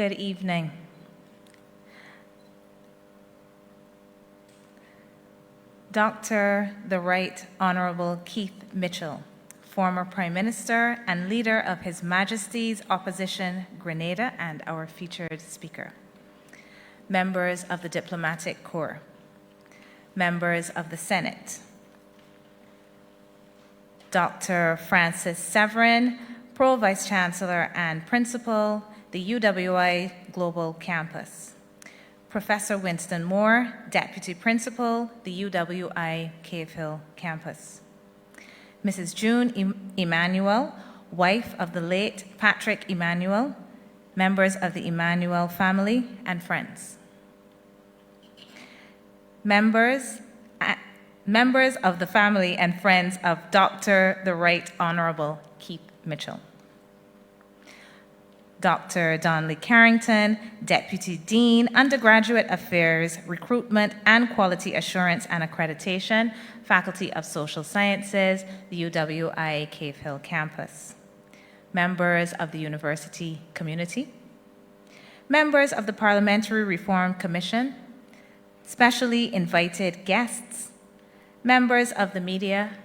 Good evening. Dr. the Right Honorable Keith Mitchell, former Prime Minister and leader of His Majesty's Opposition Grenada and our featured speaker. Members of the Diplomatic Corps, members of the Senate, Dr. Francis Severin, Pro Vice Chancellor and Principal, the UWI Global Campus, Professor Winston Moore, Deputy Principal, the UWI Cave Hill Campus, Mrs. June Emmauel, wife of the late Patrick Emmauel, members of the Emmauel family and friends, members of the family and friends of Dr. the Right Honorable Keith Mitchell, Dr. Donnelly Carrington, Deputy Dean, Undergraduate Affairs, Recruitment and Quality Assurance and Accreditation, Faculty of Social Sciences, the UWI Cave Hill Campus, members of the university community, members of the Parliamentary Reform Commission, specially invited guests, members of the media,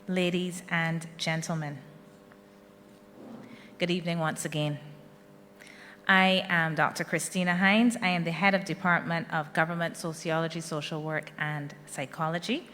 ladies and gentlemen. Good evening once again. I am Dr. Christina Hines. I am the head of Department of Government Sociology, Social Work, and Psychology.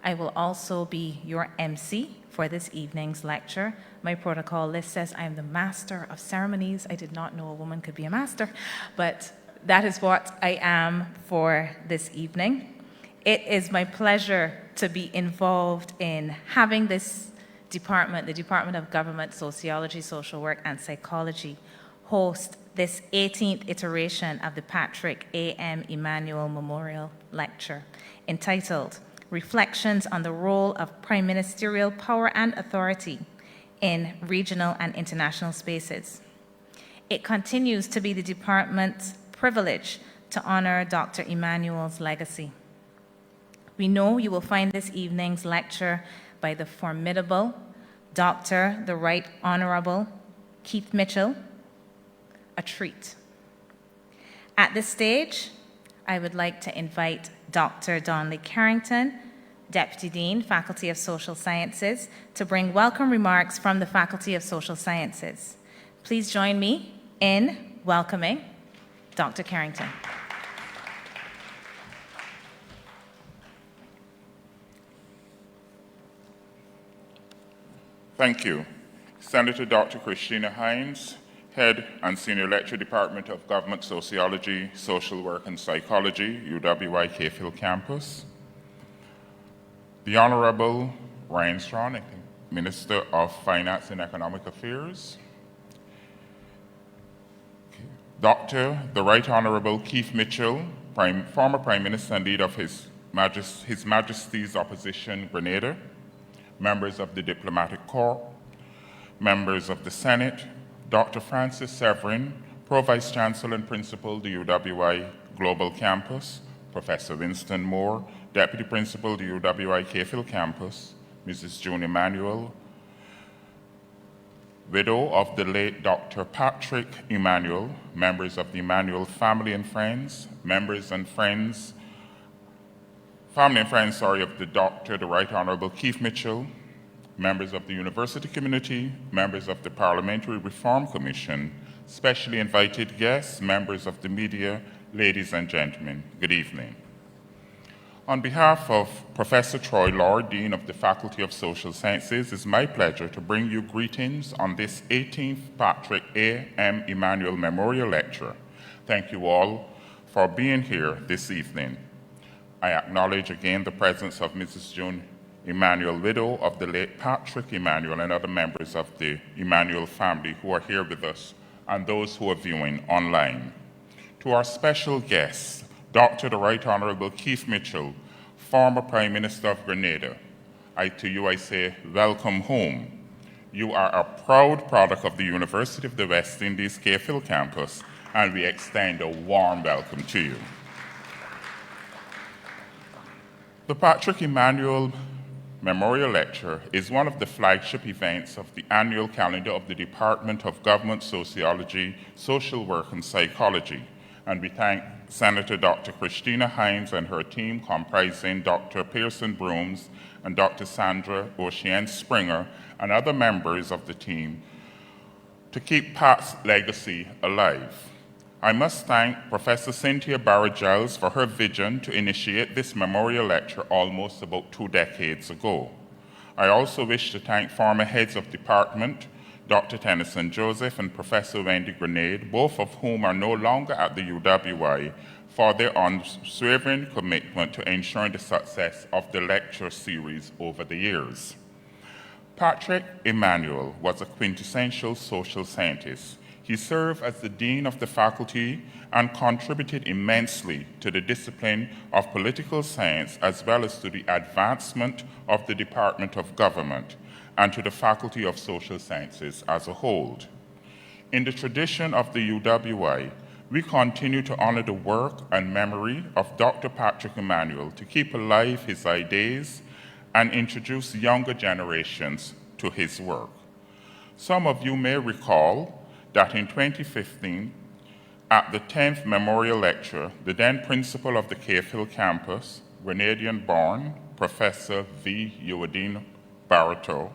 I will also be your MC for this evening's lecture. My protocol list says I am the Master of Ceremonies. I did not know a woman could be a master, but that is what I am for this evening. It is my pleasure to be involved in having this department, the Department of Government Sociology, Social Work, and Psychology, host this 18th iteration of the Patrick A.M. Emmauel Memorial Lecture, entitled Reflections on the Role of Prime Ministerial Power and Authority in Regional and International Spaces. It continues to be the department's privilege to honor Dr. Emmauel's legacy. We know you will find this evening's lecture by the formidable Dr. the Right Honorable Keith Mitchell a treat. At this stage, I would like to invite Dr. Donnelly Carrington, Deputy Dean, Faculty of Social Sciences, to bring welcome remarks from the Faculty of Social Sciences. Please join me in welcoming Dr. Carrington. Thank you. Senator Dr. Christina Hines, Head and Senior Lecturer, Department of Government Sociology, Social Work and Psychology, UWI Cave Hill Campus. The Honorable Ryan Strachan, Minister of Finance and Economic Affairs. Dr. the Right Honorable Keith Mitchell, former Prime Minister and leader of His Majesty's Opposition Grenada, members of the Diplomatic Corps, members of the Senate, Dr. Francis Severin, Pro Vice Chancellor and Principal, the UWI Global Campus, Professor Winston Moore, Deputy Principal, the UWI Cave Hill Campus, Mrs. June Emmauel, widow of the late Dr. Patrick Emmauel, members of the Emmauel family and friends, family and friends of the Dr. the Right Honorable Keith Mitchell, members of the university community, members of the Parliamentary Reform Commission, specially invited guests, members of the media, ladies and gentlemen, good evening. On behalf of Professor Troy Lord, Dean of the Faculty of Social Sciences, it's my pleasure to bring you greetings on this 18th Patrick A.M. Emmauel Memorial Lecture. Thank you all for being here this evening. I acknowledge again the presence of Mrs. June Emmauel, widow of the late Patrick Emmauel, and other members of the Emmauel family who are here with us, and those who are viewing online. To our special guests, Dr. the Right Honorable Keith Mitchell, former Prime Minister of Grenada, I say, welcome home. You are a proud product of the University of the West Indies Cave Hill campus, and we extend a warm welcome to you. The Patrick Emmauel Memorial Lecture is one of the flagship events of the annual calendar of the Department of Government Sociology, Social Work, and Psychology, and we thank Senator Dr. Christina Hines and her team comprising Dr. Pearson Brooms and Dr. Sandra Ocean Springer and other members of the team to keep Pat's legacy alive. I must thank Professor Cynthia Barra-Giles for her vision to initiate this memorial lecture almost about 2 decades ago. I also wish to thank former heads of department, Dr. Tennyson Joseph and Professor Wendy Grenade, both of whom are no longer at the UWI, for their unswerving commitment to ensuring the success of the lecture series over the years. Patrick Emmauel was a quintessential social scientist. He served as the Dean of the Faculty and contributed immensely to the discipline of political science as well as to the advancement of the Department of Government and to the Faculty of Social Sciences as a whole. In the tradition of the UWI, we continue to honor the work and memory of Dr. Patrick Emmauel to keep alive his ideas and introduce younger generations to his work. Some of you may recall that in 2015, at the 10th Memorial Lecture, the then principal of the Cave Hill campus, Grenadian-born Professor V. Ewadine Barreto,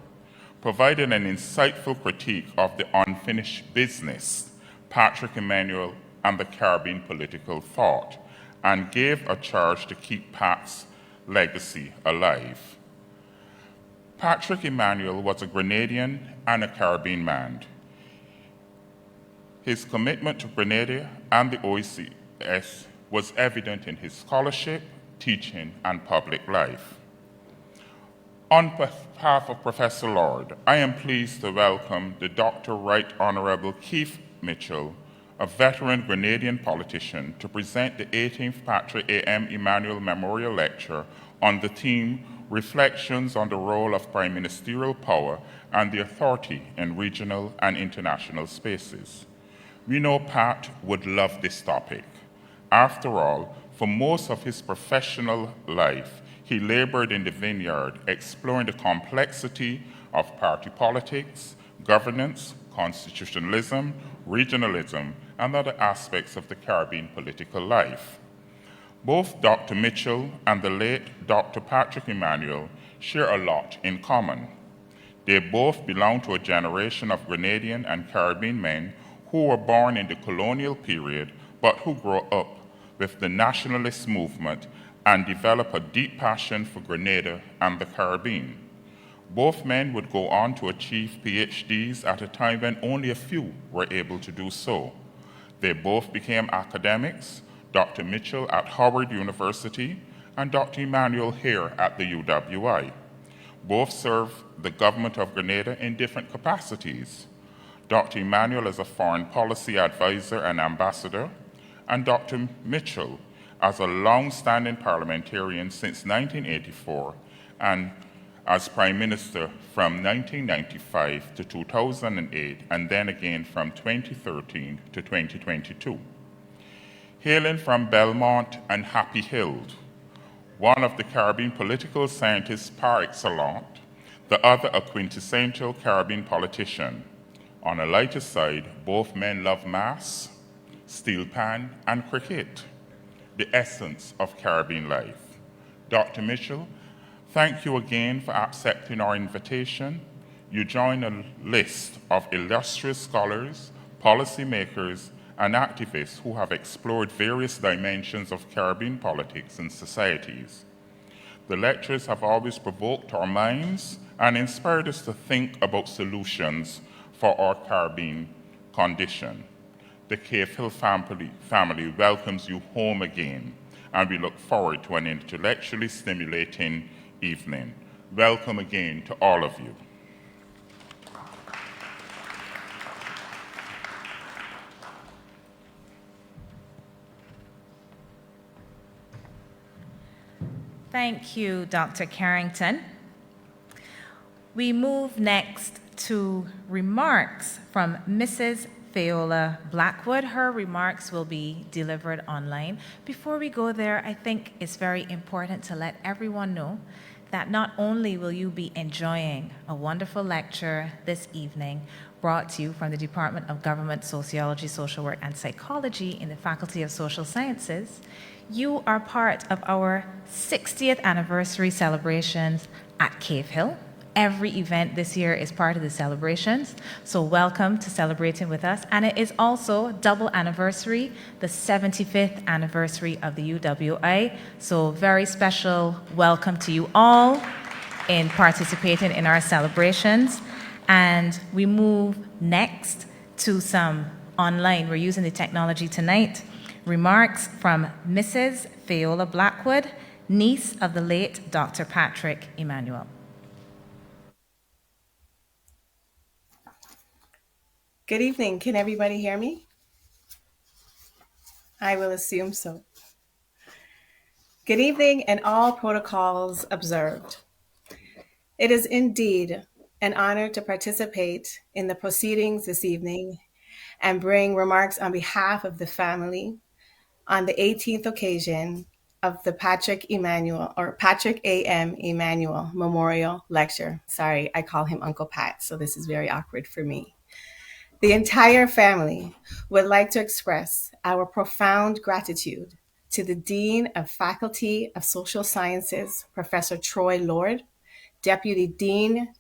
provided an insightful critique of the unfinished business, Patrick Emmauel and the Caribbean political thought, and gave a charge to keep Pat's legacy alive. Patrick Emmauel was a Grenadian and a Caribbean man. His commitment to Grenada and the OECS was evident in his scholarship, teaching, and public life. On behalf of Professor Lord, I am pleased to welcome the Dr. Right Honorable Keith Mitchell, a veteran Grenadian politician, to present the 18th Patrick A.M. Emmauel Memorial Lecture on the theme Reflections on the Role of Prime Ministerial Power and the Authority in Regional and International Spaces. We know Pat would love this topic. After all, for most of his professional life, he labored in the vineyard, exploring the complexity of party politics, governance, constitutionalism, regionalism, and other aspects of the Caribbean political life. Both Dr. Mitchell and the late Dr. Patrick Emmauel share a lot in common. They both belong to a generation of Grenadian and Caribbean men who were born in the colonial period, but who grew up with the nationalist movement and developed a deep passion for Grenada and the Caribbean. Both men would go on to achieve PhDs at a time when only a few were able to do so. They both became academics, Dr. Mitchell at Howard University and Dr. Emmauel here at the UWI. Both served the government of Grenada in different capacities. Dr. Emmauel as a foreign policy advisor and ambassador, and Dr. Mitchell as a long-standing parliamentarian since 1984 and as Prime Minister from 1995 to 2008, and then again from 2013 to 2022. Hailing from Belmont and Happy Hill, one of the Caribbean political scientists par excellence, the other a quintessential Caribbean politician. On a lighter side, both men love mass, steel pan, and cricket, the essence of Caribbean life. Dr. Mitchell, thank you again for accepting our invitation. You join a list of illustrious scholars, policymakers, and activists who have explored various dimensions of Caribbean politics and societies. The lectures have always provoked our minds and inspired us to think about solutions for our Caribbean condition. The Cave Hill family welcomes you home again, and we look forward to an intellectually stimulating evening. Welcome again to all of you. Thank you, Dr. Carrington. We move next to remarks from Mrs. Viola Blackwood. Her remarks will be delivered online. Before we go there, I think it's very important to let everyone know that not only will you be enjoying a wonderful lecture this evening brought to you from the Department of Government Sociology, Social Work, and Psychology in the Faculty of Social Sciences, you are part of our 60th anniversary celebrations at Cave Hill. Every event this year is part of the celebrations, so welcome to celebrating with us. And it is also double anniversary, the 75th anniversary of the UWI. So very special welcome to you all in participating in our celebrations. And we move next to some online, we're using the technology tonight, remarks from Mrs. Viola Blackwood, niece of the late Dr. Patrick Emmauel. Good evening. Can everybody hear me? I will assume so. Good evening and all protocols observed. It is indeed an honor to participate in the proceedings this evening and bring remarks on behalf of the family on the 18th occasion of the Patrick Emmauel, or Patrick A.M. Emmauel Memorial Lecture. Sorry, I call him Uncle Pat, so this is very awkward for me. The entire family would like to express our profound gratitude to the Dean of Faculty of Social Sciences, Professor Troy Lord, Deputy Dean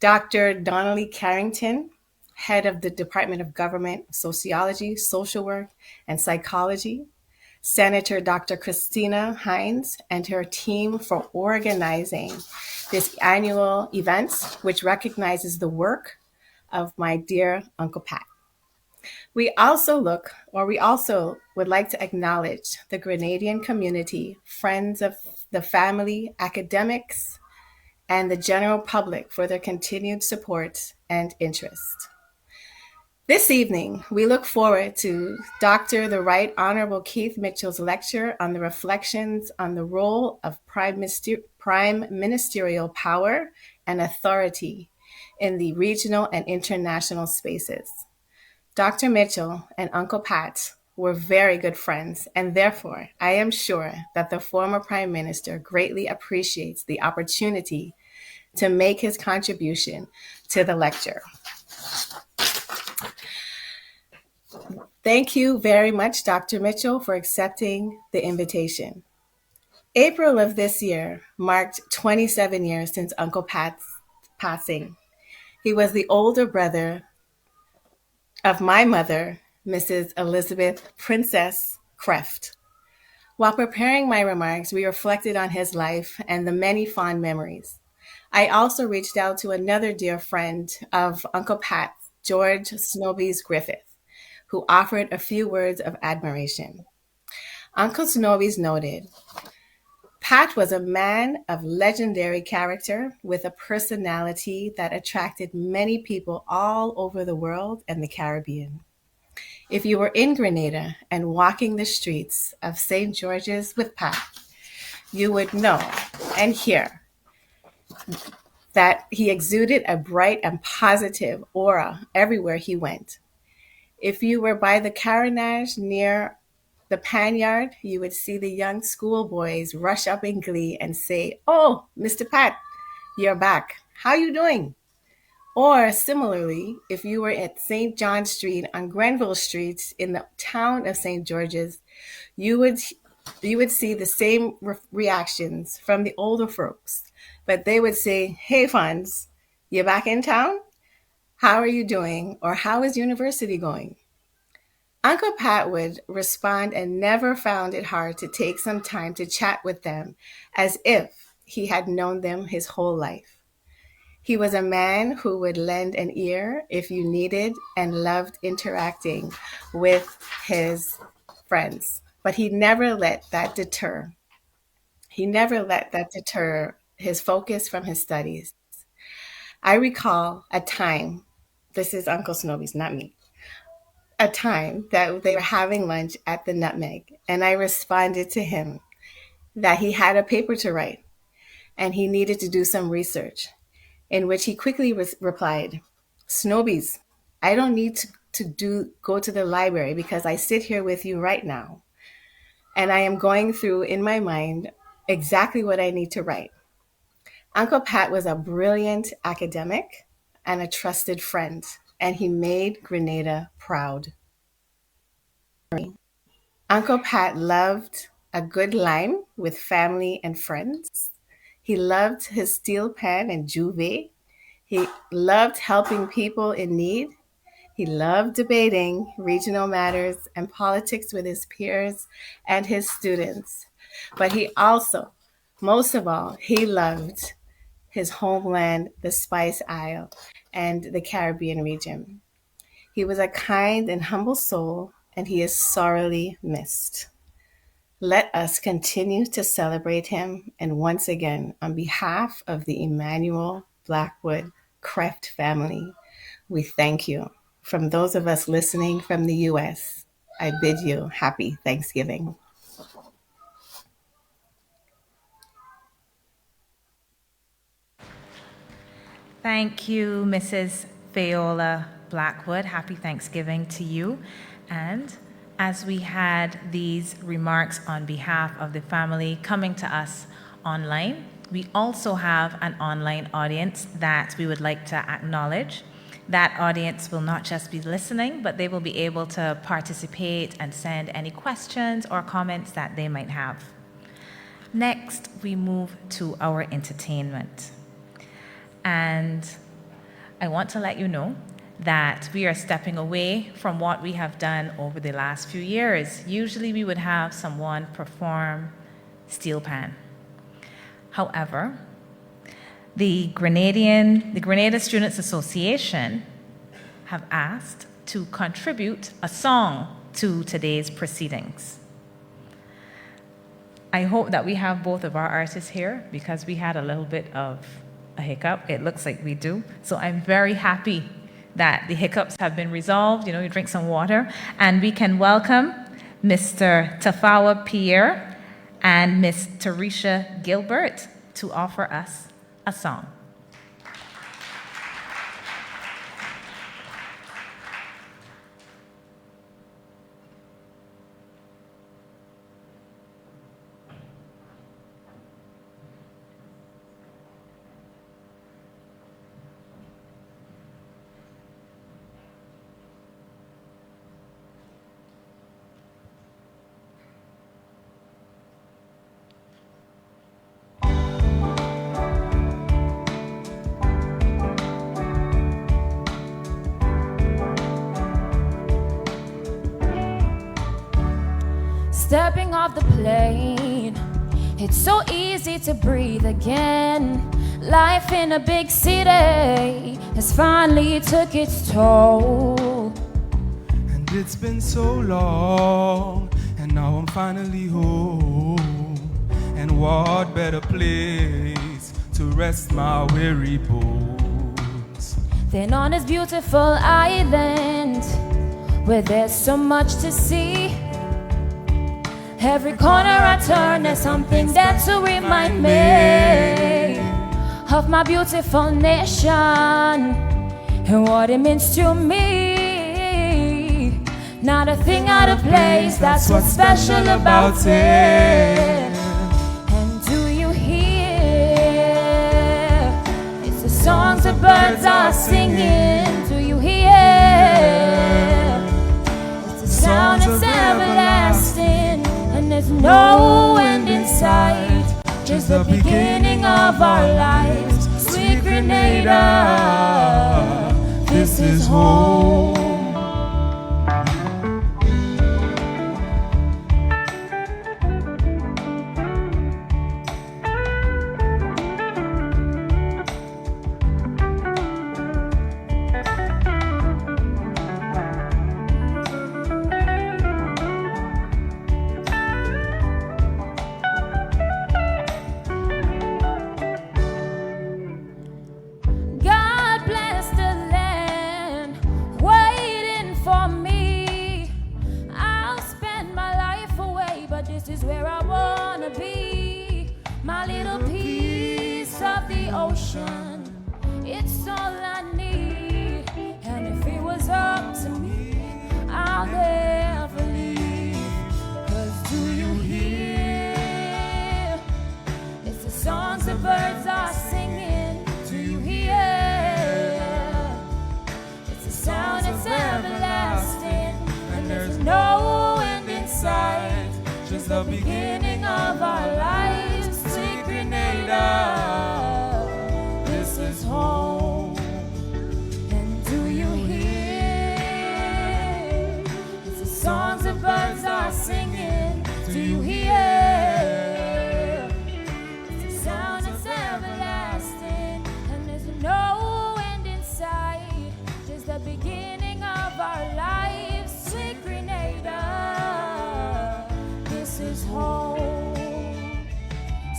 Dr. Donnelly Carrington, Head of the Department of Government, Sociology, Social Work, and Psychology, Senator Dr. Christina Hines and her team for organizing this annual event, which recognizes the work of my dear Uncle Pat. We also would like to acknowledge the Grenadian community, friends of the family, academics, and the general public for their continued support and interest. This evening, we look forward to Dr. the Right Honorable Keith Mitchell's lecture on the reflections on the role of prime ministerial power and authority in the regional and international spaces. Dr. Mitchell and Uncle Pat were very good friends, and therefore I am sure that the former Prime Minister greatly appreciates the opportunity to make his contribution to the lecture. Thank you very much, Dr. Mitchell, for accepting the invitation. April of this year marked 27 years since Uncle Pat's passing. He was the older brother of my mother, Mrs. Elizabeth Princess Kreft. While preparing my remarks, we reflected on his life and the many fond memories. I also reached out to another dear friend of Uncle Pat, George Snobies Griffith, who offered a few words of admiration. Uncle Snobies noted, Pat was a man of legendary character with a personality that attracted many people all over the world and the Caribbean. If you were in Grenada and walking the streets of St. George's with Pat, you would know and hear that he exuded a bright and positive aura everywhere he went. If you were by the Carenage near the Panyard, you would see the young schoolboys rush up in glee and say, "Oh, Mr. Pat, you're back. How you doing?" Or similarly, if you were at St. John Street on Grenville Street in the town of St. George's, you would see the same reactions from the older folks. But they would say, "Hey, Fonz, you back in town? How are you doing?" Or "How is university going?" Uncle Pat would respond and never found it hard to take some time to chat with them as if he had known them his whole life. He was a man who would lend an ear if you needed and loved interacting with his friends. But he never let that deter. His focus from his studies. I recall a time, this is Uncle Snobies, not me, a time that they were having lunch at the Nutmeg, and I responded to him that he had a paper to write and he needed to do some research, in which he quickly replied, "Snobies, I don't need to go to the library because I sit here with you right now, and I am going through in my mind exactly what I need to write. Uncle Pat was a brilliant academic and a trusted friend, and he made Grenada proud. Uncle Pat loved a good lime with family and friends. He loved his steel pan and juve. He loved helping people in need. He loved debating regional matters and politics with his peers and his students. But he also, most of all, he loved his homeland, the Spice Isle, and the Caribbean region. He was a kind and humble soul, and he is sorely missed. Let us continue to celebrate him. And once again, on behalf of the Emmauel Blackwood Kreft family, we thank you. From those of us listening from the U.S., I bid you happy Thanksgiving. Thank you, Mrs. Viola Blackwood. Happy Thanksgiving to you. And as we had these remarks on behalf of the family coming to us online, we also have an online audience that we would like to acknowledge. That audience will not just be listening, but they will be able to participate and send any questions or comments that they might have. Next, we move to our entertainment. And I want to let you know that we are stepping away from what we have done over the last few years. Usually we would have someone perform steel pan. However, the Grenada Students Association have asked to contribute a song to today's proceedings. I hope that we have both of our artists here because we had a little bit of a hiccup. It looks like we do. So I'm very happy that the hiccups have been resolved. You know, you drink some water. And we can welcome Mr. Tafawa Pierre and Miss Tarisha Gilbert to offer us a song. Stepping off the plane, it's so easy to breathe again. Life in a big city has finally took its toll. And it's been so long, and now I'm finally home. And what better place to rest my weary bones than on this beautiful island where there's so much to see. Every corner I turn, there's something there to remind me of my beautiful nation and what it means to me. Not a thing out of place, that's what's special about it. And do you hear? It's the songs the birds are singing. Do you hear? It's the sound that's everlasting. And there's no end in sight, just the beginning of our lives. Sweet Grenada, this is home. Song songs the birds are singing. Do you hear? It's a sound that's everlasting, and there's no end in sight. Just the beginning of our lives. Sweet Grenada, this is home. And do you hear? It's the songs the birds are singing. Do you hear? It's a sound that's everlasting, and there's no end in sight. Just the beginning of our lives. Sweet Grenada, this is home.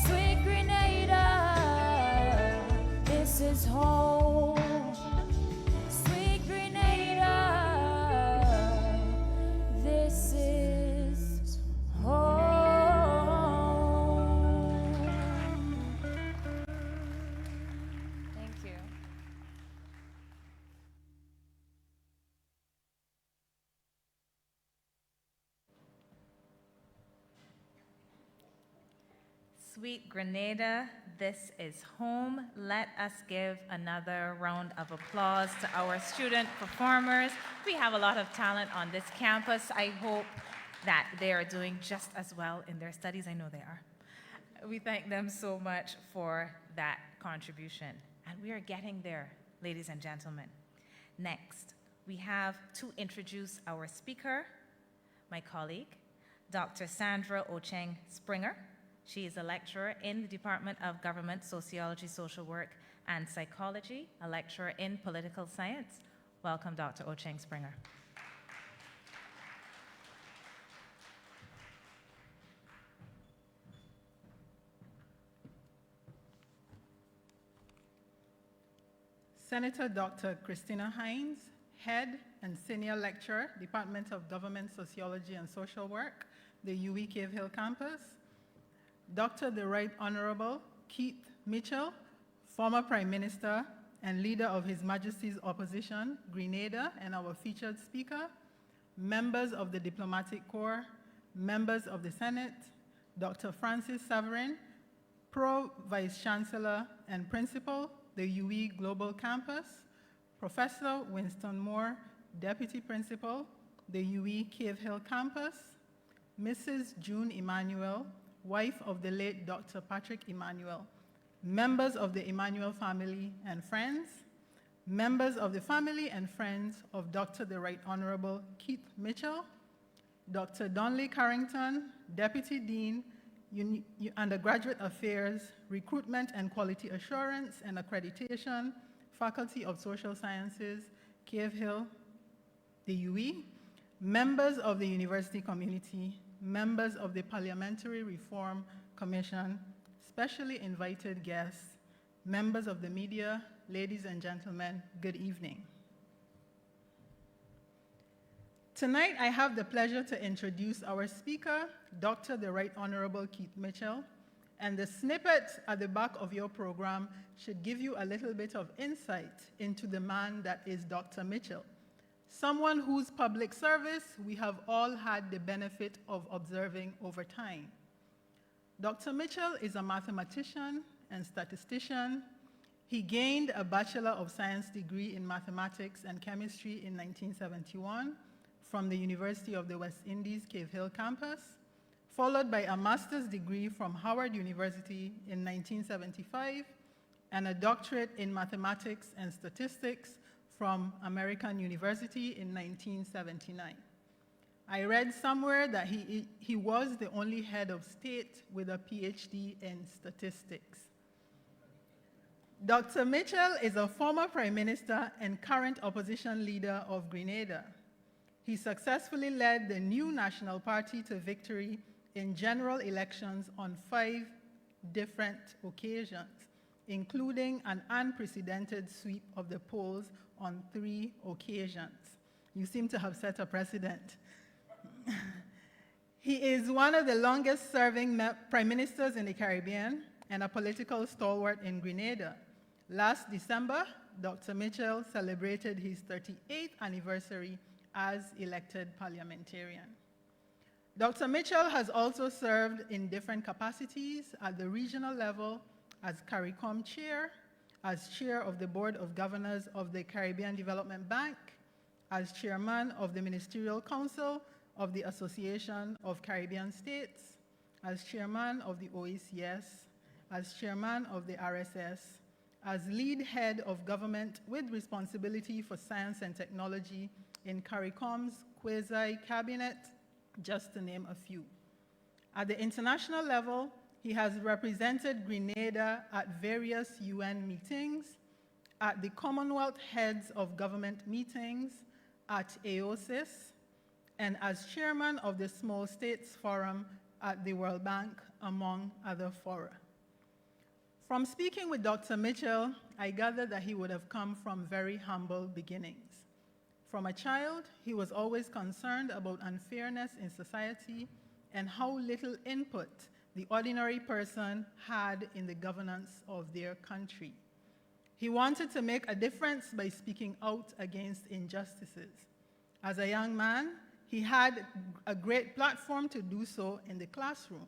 Sweet Grenada, this is home. Sweet Grenada, this is home. Thank you. Sweet Grenada, this is home. Let us give another round of applause to our student performers. We have a lot of talent on this campus. I hope that they are doing just as well in their studies. I know they are. We thank them so much for that contribution. And we are getting there, ladies and gentlemen. Next, we have to introduce our speaker, my colleague, Dr. Sandra Ocheng Springer. She is a lecturer in the Department of Government, Sociology, Social Work, and Psychology, a lecturer in political science. Welcome, Dr. Ocheng Springer. Senator Dr. Christina Hines, Head and Senior Lecturer, Department of Government, Sociology, and Social Work, the UWI Cave Hill campus. Dr. the Right Honorable Keith Mitchell, former Prime Minister and leader of His Majesty's Opposition, Grenada, and our featured speaker. Members of the Diplomatic Corps, members of the Senate, Dr. Francis Saverin, Pro Vice Chancellor and Principal, the UWI Global Campus, Professor Winston Moore, Deputy Principal, the UWI Cave Hill Campus, Mrs. June Emmauel, wife of the late Dr. Patrick Emmauel, members of the Emmauel family and friends, members of the family and friends of Dr. the Right Honorable Keith Mitchell, Dr. Donley Carrington, Deputy Dean, Undergraduate Affairs, Recruitment and Quality Assurance and Accreditation, Faculty of Social Sciences, Cave Hill, the UWI, members of the university community, members of the Parliamentary Reform Commission, specially invited guests, members of the media, ladies and gentlemen, good evening. Tonight, I have the pleasure to introduce our speaker, Dr. the Right Honorable Keith Mitchell, and the snippet at the back of your program should give you a little bit of insight into the man that is Dr. Mitchell, someone whose public service we have all had the benefit of observing over time. Dr. Mitchell is a mathematician and statistician. He gained a Bachelor of Science degree in mathematics and chemistry in 1971 from the University of the West Indies Cave Hill campus, followed by a master's degree from Howard University in 1975 and a doctorate in mathematics and statistics from American University in 1979. I read somewhere that he was the only head of state with a PhD in statistics. Dr. Mitchell is a former Prime Minister and current opposition leader of Grenada. He successfully led the new National Party to victory in general elections on 5 different occasions, including an unprecedented sweep of the polls on 3 occasions. You seem to have set a precedent. He is one of the longest-serving prime ministers in the Caribbean and a political stalwart in Grenada. Last December, Dr. Mitchell celebrated his 38th anniversary as elected parliamentarian. Dr. Mitchell has also served in different capacities at the regional level as CARICOM Chair, as Chair of the Board of Governors of the Caribbean Development Bank, as Chairman of the Ministerial Council of the Association of Caribbean States, as Chairman of the OECS, as Chairman of the RSS, as lead head of government with responsibility for science and technology in CARICOM's quasi-cabinet, just to name a few. At the international level, he has represented Grenada at various UN meetings, at the Commonwealth Heads of Government meetings, at AOSIS, and as chairman of the Small States Forum at the World Bank, among other fora. From speaking with Dr. Mitchell, I gathered that he would have come from very humble beginnings. From a child, he was always concerned about unfairness in society and how little input the ordinary person had in the governance of their country. He wanted to make a difference by speaking out against injustices. As a young man, he had a great platform to do so in the classroom.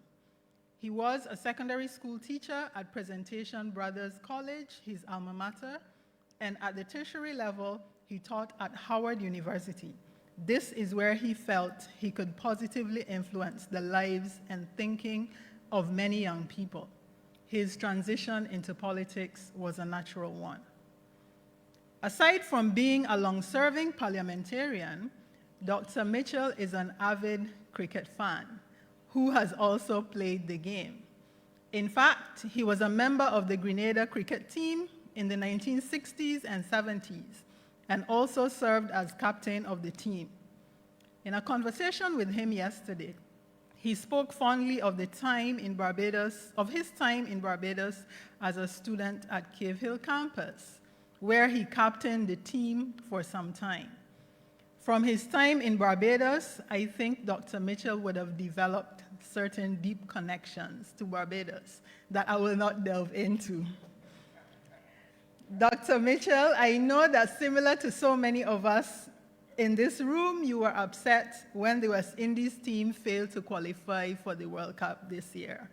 He was a secondary school teacher at Presentation Brothers College, his alma mater, and at the tertiary level, he taught at Howard University. This is where he felt he could positively influence the lives and thinking of many young people. His transition into politics was a natural one. Aside from being a long-serving parliamentarian, Dr. Mitchell is an avid cricket fan who has also played the game. In fact, he was a member of the Grenada cricket team in the 1960s and 70s, and also served as captain of the team. In a conversation with him yesterday, he spoke fondly of his time in Barbados as a student at Cave Hill campus, where he captained the team for some time. From his time in Barbados, I think Dr. Mitchell would have developed certain deep connections to Barbados that I will not delve into. Dr. Mitchell, I know that similar to so many of us in this room, you were upset when the West Indies team failed to qualify for the World Cup this year.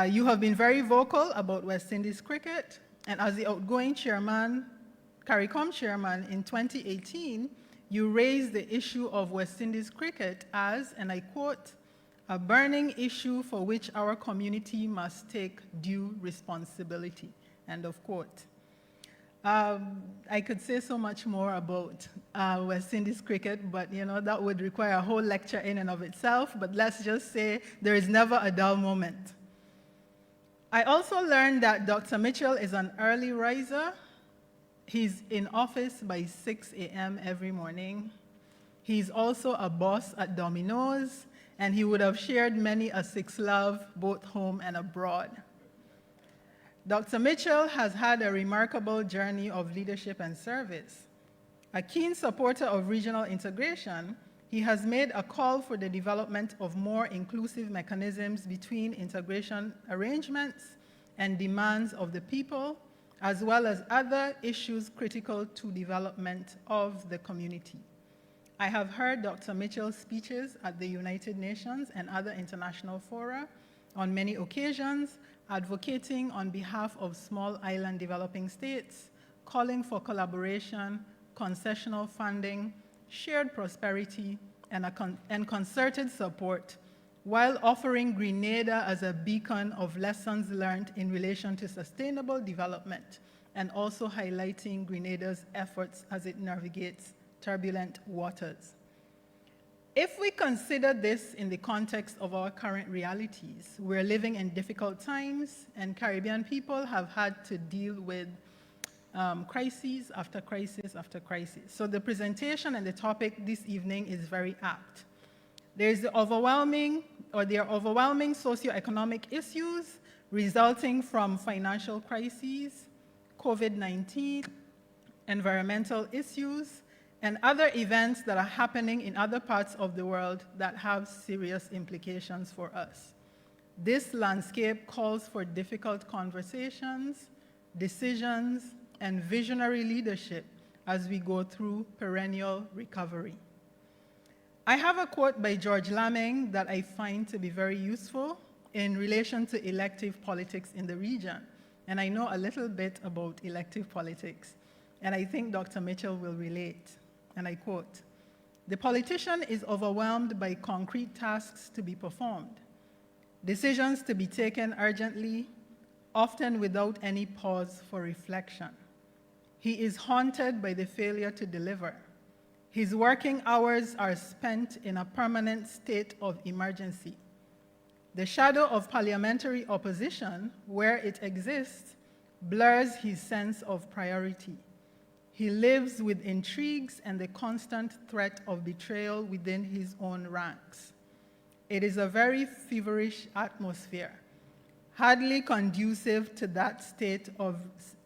You have been very vocal about West Indies cricket, and as the outgoing chairman, CARICOM chairman in 2018, you raised the issue of West Indies cricket as, and I quote, a burning issue for which our community must take due responsibility, end of quote. I could say so much more about West Indies cricket, but that would require a whole lecture in and of itself, but let's just say there is never a dull moment. I also learned that Dr. Mitchell is an early riser. He's in office by 6 a.m. every morning. He's also a boss at Domino's, and he would have shared many a six love, both home and abroad. Dr. Mitchell has had a remarkable journey of leadership and service. A keen supporter of regional integration, he has made a call for the development of more inclusive mechanisms between integration arrangements and demands of the people, as well as other issues critical to development of the community. I have heard Dr. Mitchell's speeches at the United Nations and other international fora on many occasions, advocating on behalf of small island developing states, calling for collaboration, concessional funding, shared prosperity, and concerted support, while offering Grenada as a beacon of lessons learned in relation to sustainable development, and also highlighting Grenada's efforts as it navigates turbulent waters. If we consider this in the context of our current realities, we're living in difficult times, and Caribbean people have had to deal with crises after crisis after crisis. So the presentation and the topic this evening is very apt. There are overwhelming socioeconomic issues resulting from financial crises, COVID-19, environmental issues, and other events that are happening in other parts of the world that have serious implications for us. This landscape calls for difficult conversations, decisions, and visionary leadership as we go through perennial recovery. I have a quote by George Lamming that I find to be very useful, in relation to elective politics in the region. And I know a little bit about elective politics, and I think Dr. Mitchell will relate. And I quote, "The politician is overwhelmed by concrete tasks to be performed, decisions to be taken urgently, often without any pause for reflection. He is haunted by the failure to deliver. His working hours are spent in a permanent state of emergency. The shadow of parliamentary opposition, where it exists, blurs his sense of priority. He lives with intrigues and the constant threat of betrayal within his own ranks. It is a very feverish atmosphere, hardly conducive to that state of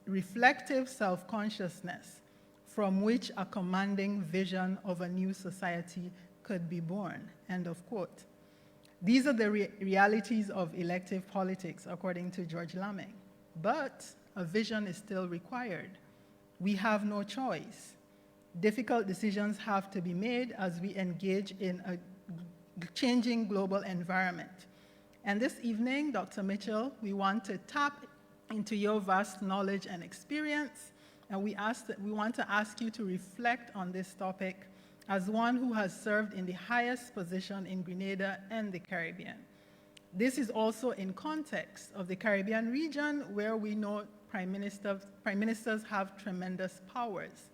reflective self-consciousness from which a commanding vision of a new society could be born." End of quote. These are the realities of elective politics, according to George Lamming. But a vision is still required. We have no choice. Difficult decisions have to be made as we engage in a changing global environment. And this evening, Dr. Mitchell, we want to tap into your vast knowledge and experience, and we want to ask you to reflect on this topic as one who has served in the highest position in Grenada and the Caribbean. This is also in context of the Caribbean region, where we know prime ministers have tremendous powers.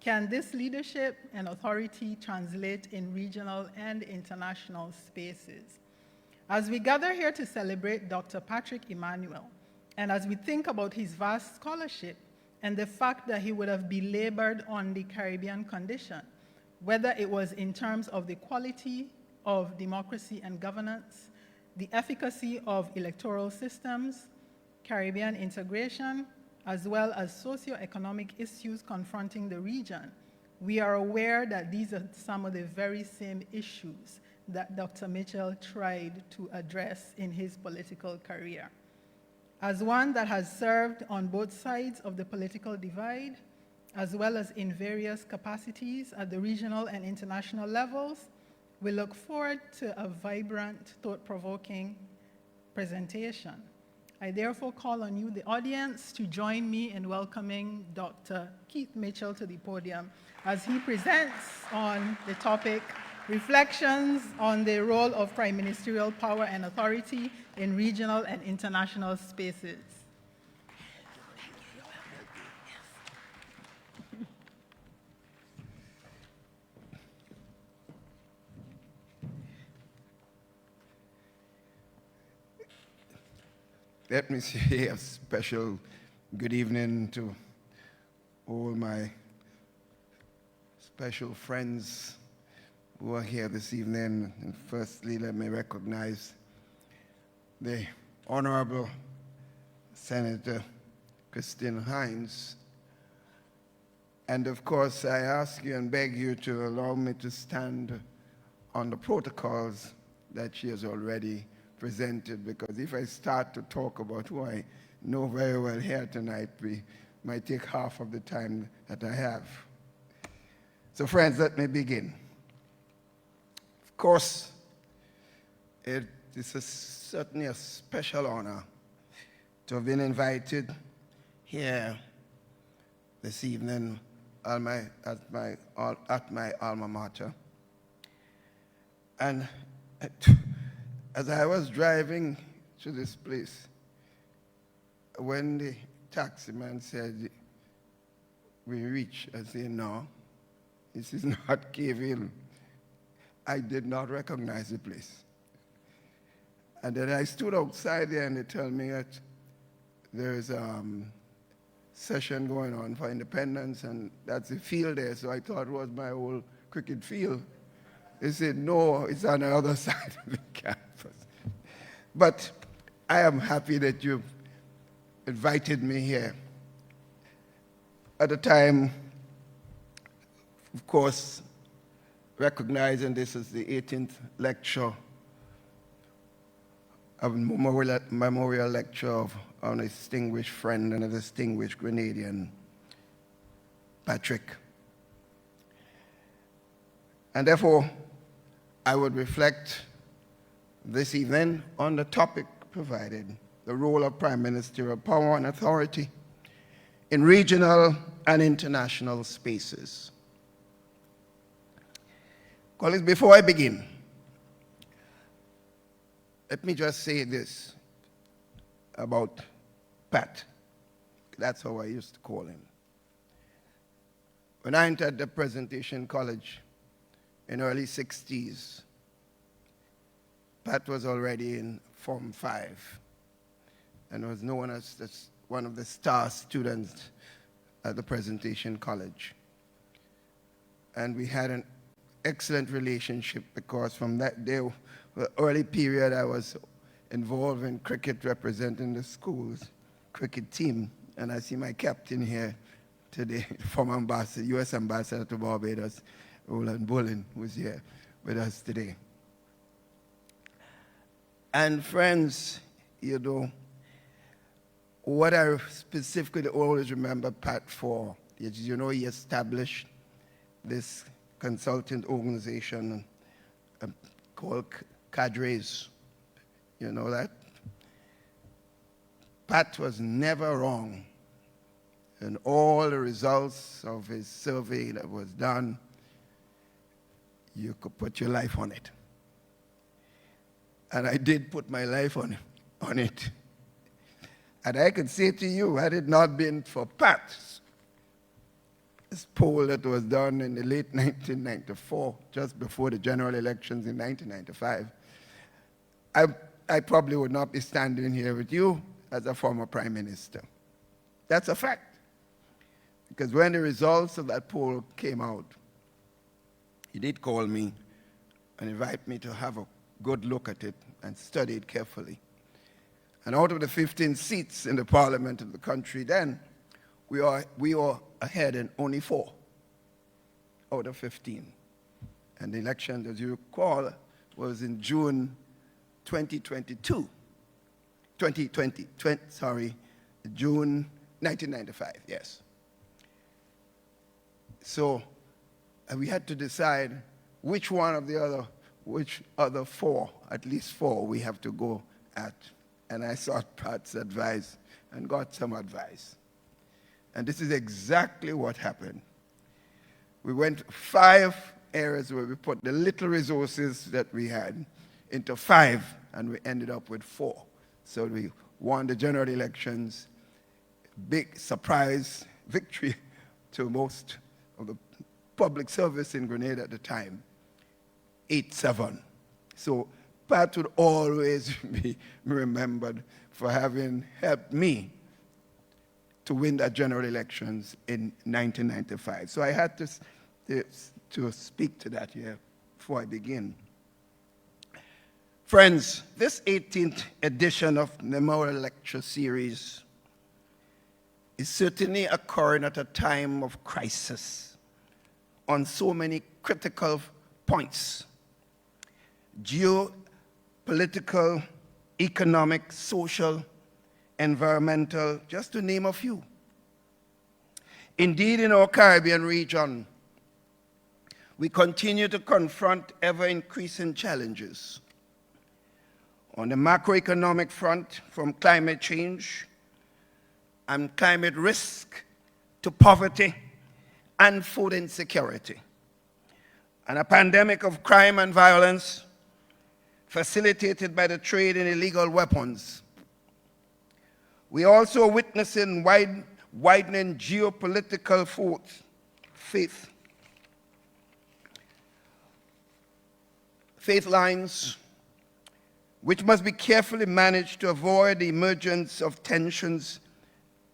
Can this leadership and authority translate in regional and international spaces? As we gather here to celebrate Dr. Patrick Emmauel, and as we think about his vast scholarship and the fact that he would have belabored on the Caribbean condition, whether it was in terms of the quality of democracy and governance, the efficacy of electoral systems, Caribbean integration, as well as socioeconomic issues confronting the region, we are aware that these are some of the very same issues that Dr. Mitchell tried to address in his political career. As one that has served on both sides of the political divide, as well as in various capacities at the regional and international levels, we look forward to a vibrant, thought-provoking presentation. I therefore call on you, the audience, to join me in welcoming Dr. Keith Mitchell to the podium as he presents on the topic, Reflections on the Role of Prime Ministerial Power and Authority in Regional and International Spaces. Let me say a special good evening to all my special friends who are here this evening. And firstly, let me recognize the Honorable Senator Christine Hines. And of course, I ask you and beg you to allow me to stand on the protocols that she has already presented, because if I start to talk about who I know very well here tonight, we might take half of the time that I have. So friends, let me begin. Of course, it is certainly a special honor to have been invited here this evening at my alma mater. And as I was driving to this place, when the taximan said, "We reach," I said, "No, this is not Cave Hill." I did not recognize the place. And then I stood outside there and they told me that there is a session going on for independence, and that's the field there, so I thought it was my old cricket field. They said, "No, it's on the other side of the campus." But I am happy that you invited me here. At the time, of course, recognizing this as the 18th lecture, a memorial lecture of our distinguished friend and a distinguished Grenadian, Patrick. And therefore, I would reflect this evening on the topic provided, the role of Prime Ministerial power and authority in regional and international spaces. Colleagues, before I begin, let me just say this about Pat. That's how I used to call him. When I entered the Presentation College in early 60s, Pat was already in Form 5 and was known as one of the star students at the Presentation College. And we had an excellent relationship because from that day, the early period, I was involved in cricket representing the school's cricket team. And I see my captain here today, former ambassador, U.S. ambassador to Barbados, Roland Bullen, who's here with us today. And friends, you know, what I specifically always remember Pat for is, you know, he established this consultant organization called Cadres. You know that? Pat was never wrong. And all the results of his survey that was done, you could put your life on it. And I did put my life on it. And I could say to you, had it not been for Pat's this poll that was done in the late 1994, just before the general elections in 1995, I probably would not be standing here with you as a former prime minister. That's a fact. Because when the results of that poll came out, he did call me and invite me to have a good look at it and study it carefully. And out of the 15 seats in the parliament of the country then, we are ahead in only 4 out of 15. And the election, as you recall, was in June 2022. June 1995, yes. So we had to decide which other 4, at least 4, we have to go at. And I sought Pat's advice and got some advice. And this is exactly what happened. We went 5 areas where we put the little resources that we had into 5, and we ended up with 4. So we won the general elections, big surprise victory to most of the public service in Grenada at the time, 8-7. So Pat would always be remembered for having helped me to win that general elections in 1995. So I had to speak to that here before I begin. Friends, this 18th edition of the Emmauel Lecture Series is certainly occurring at a time of crisis on so many critical points: geopolitical, economic, social, environmental, just to name a few. Indeed, in our Caribbean region, we continue to confront ever-increasing challenges. On the macroeconomic front, from climate change and climate risk to poverty and food insecurity, and a pandemic of crime and violence facilitated by the trade in illegal weapons. We also are witnessing widening geopolitical faith lines, which must be carefully managed to avoid the emergence of tensions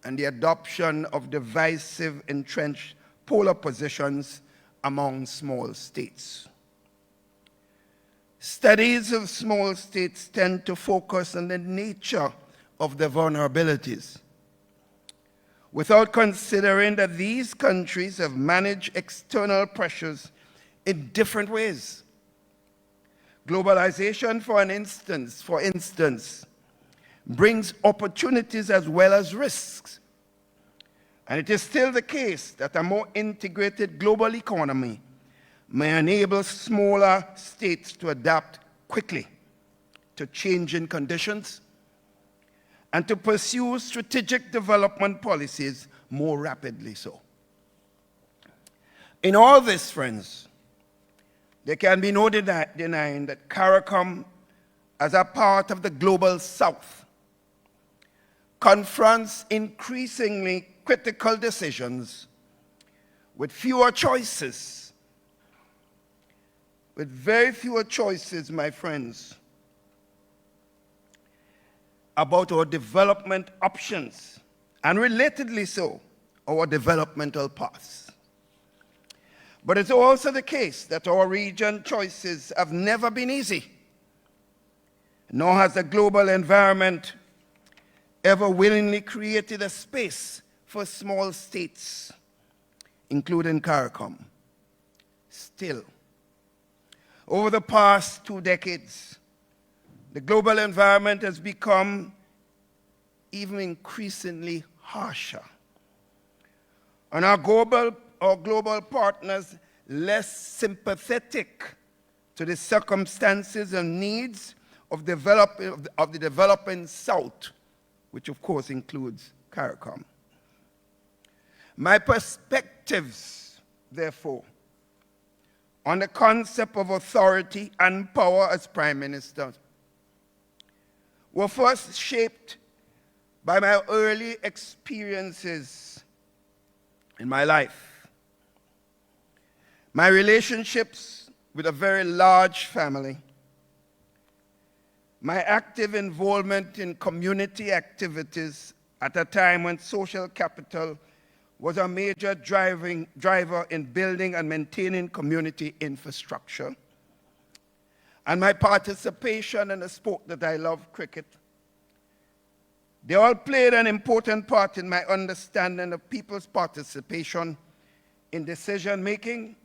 and the adoption of divisive, entrenched polar positions among small states. Studies of small states tend to focus on the nature of the vulnerabilities, without considering that these countries have managed external pressures in different ways. Globalization, for instance, brings opportunities as well as risks. And it is still the case that a more integrated global economy may enable smaller states to adapt quickly to changing conditions and to pursue strategic development policies more rapidly so. In all this, friends, there can be no denying that CARICOM, as a part of the global South, confronts increasingly critical decisions with fewer choices, with very fewer choices, my friends, about our development options, and relatedly so, our developmental paths. But it's also the case that our region choices have never been easy, nor has the global environment ever willingly created a space for small states, including CARICOM. Still, over the past 2 decades, the global environment has become even increasingly harsher. And our global partners less sympathetic to the circumstances and needs of the developing South, which of course includes CARICOM. My perspectives, therefore, on the concept of authority and power as Prime Minister were first shaped by my early experiences in my life. My relationships with a very large family, my active involvement in community activities at a time when social capital was a major driver in building and maintaining community infrastructure, and my participation in a sport that I love, cricket. They all played an important part in my understanding of people's participation in decision-making,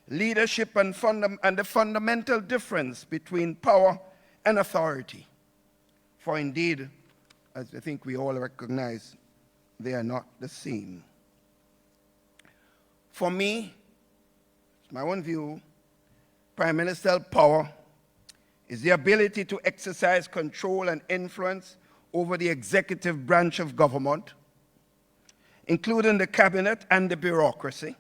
leadership, and the fundamental difference between power and authority. For indeed, as I think we all recognize, they are not the same. For me, my own view, Prime Ministerial power is the ability to exercise control and influence over the executive branch of government, including the cabinet and the bureaucracy.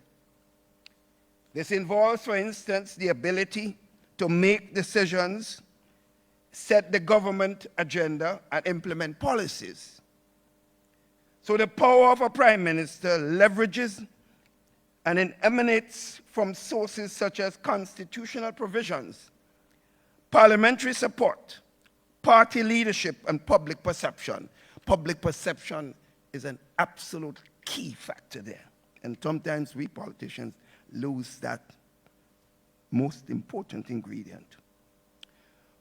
This involves, for instance, the ability to make decisions, set the government agenda, and implement policies. So the power of a prime minister leverages and it emanates from sources such as constitutional provisions, parliamentary support, party leadership, and public perception. Public perception is an absolute key factor there. And sometimes we politicians lose that most important ingredient.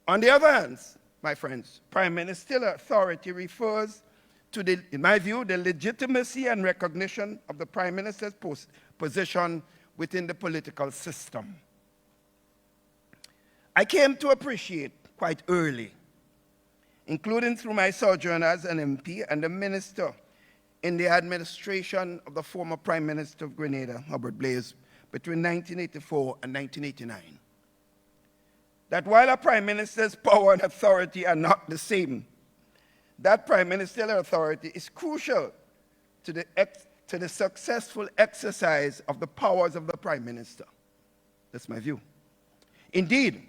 On the other hand, my friends, prime ministerial authority refers to, in my view, the legitimacy and recognition of the prime minister's position within the political system. I came to appreciate quite early, including through my sojourn as an MP and a minister in the administration of the former Prime Minister of Grenada, Hubert Blaise, between 1984 and 1989, that while a Prime Minister's power and authority are not the same, that Prime Ministerial authority is crucial to the successful exercise of the powers of the Prime Minister. That's my view. Indeed,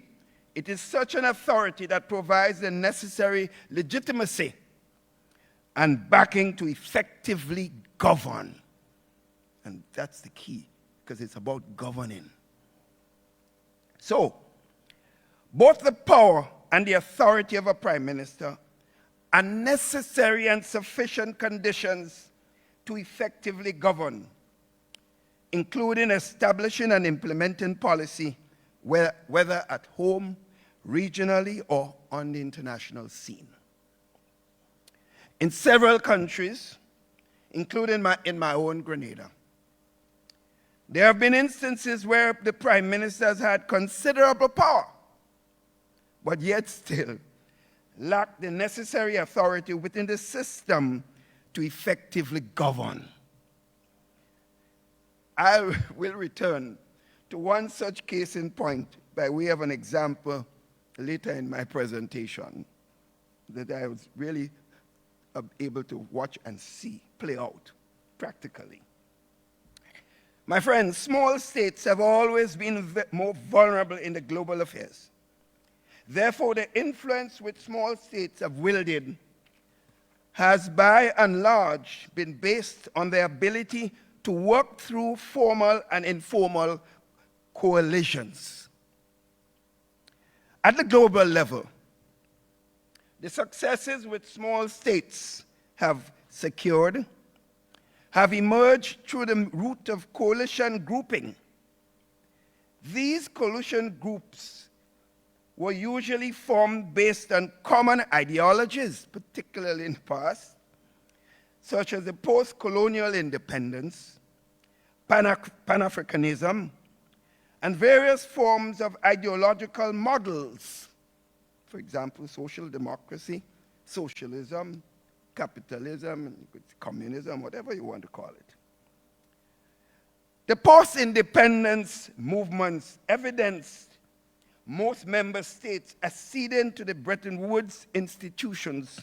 it is such an authority that provides the necessary legitimacy and backing to effectively govern. And that's the key, because it's about governing. So, both the power and the authority of a prime minister are necessary and sufficient conditions to effectively govern, including establishing and implementing policy, whether at home, regionally, or on the international scene. In several countries, including in my own Grenada, there have been instances where the prime minister has had considerable power, but yet still lack the necessary authority within the system to effectively govern. I will return to one such case in point by way of an example later in my presentation. that I was really able to watch and see play out practically. My friends, small states have always been more vulnerable in the global affairs. Therefore, the influence which small states have wielded has by and large been based on their ability to work through formal and informal coalitions. At the global level, the successes which small states have secured have emerged through the route of coalition grouping. These coalition groups were usually formed based on common ideologies, particularly in the past, such as the post-colonial independence, Pan-Africanism, and various forms of ideological models. For example, social democracy, socialism, capitalism, communism, whatever you want to call it. The post-independence movements evidenced most member states acceding to the Bretton Woods institutions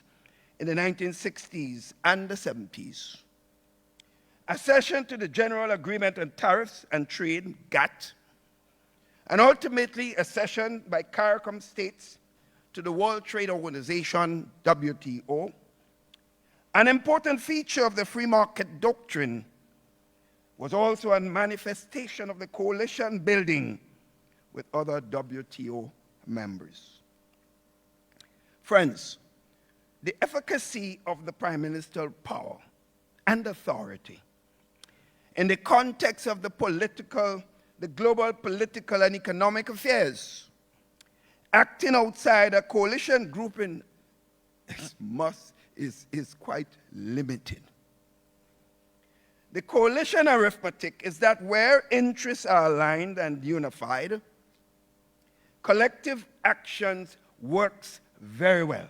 in the 1960s and the 70s. Accession to the General Agreement on Tariffs and Trade, GATT, and ultimately accession by CARICOM states to the World Trade Organization, WTO. An important feature of the free market doctrine was also a manifestation of the coalition building with other WTO members. Friends, the efficacy of the prime minister's power and authority in the context of the global political and economic affairs, acting outside a coalition grouping is quite limited. The coalition arithmetic is that where interests are aligned and unified, collective actions works very well.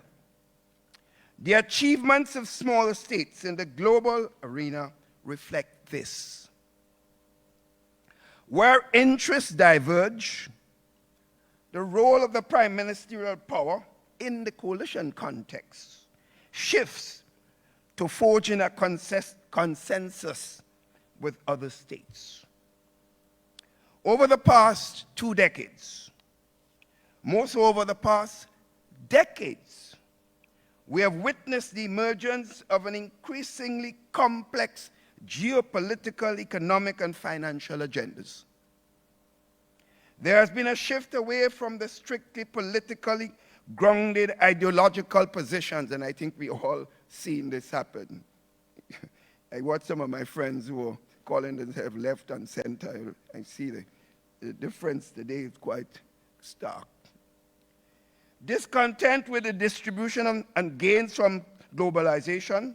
The achievements of smaller states in the global arena reflect this. Where interests diverge, the role of the prime ministerial power in the coalition context shifts to forging a consensus with other states. Over the past 2 decades, more so over the past decades, we have witnessed the emergence of an increasingly complex geopolitical, economic, and financial agendas. There has been a shift away from the strictly politically grounded ideological positions, and I think we all seen this happen. I watch some of my friends who are calling themselves left and center. I see the difference today is quite stark. Discontent with the distribution and gains from globalization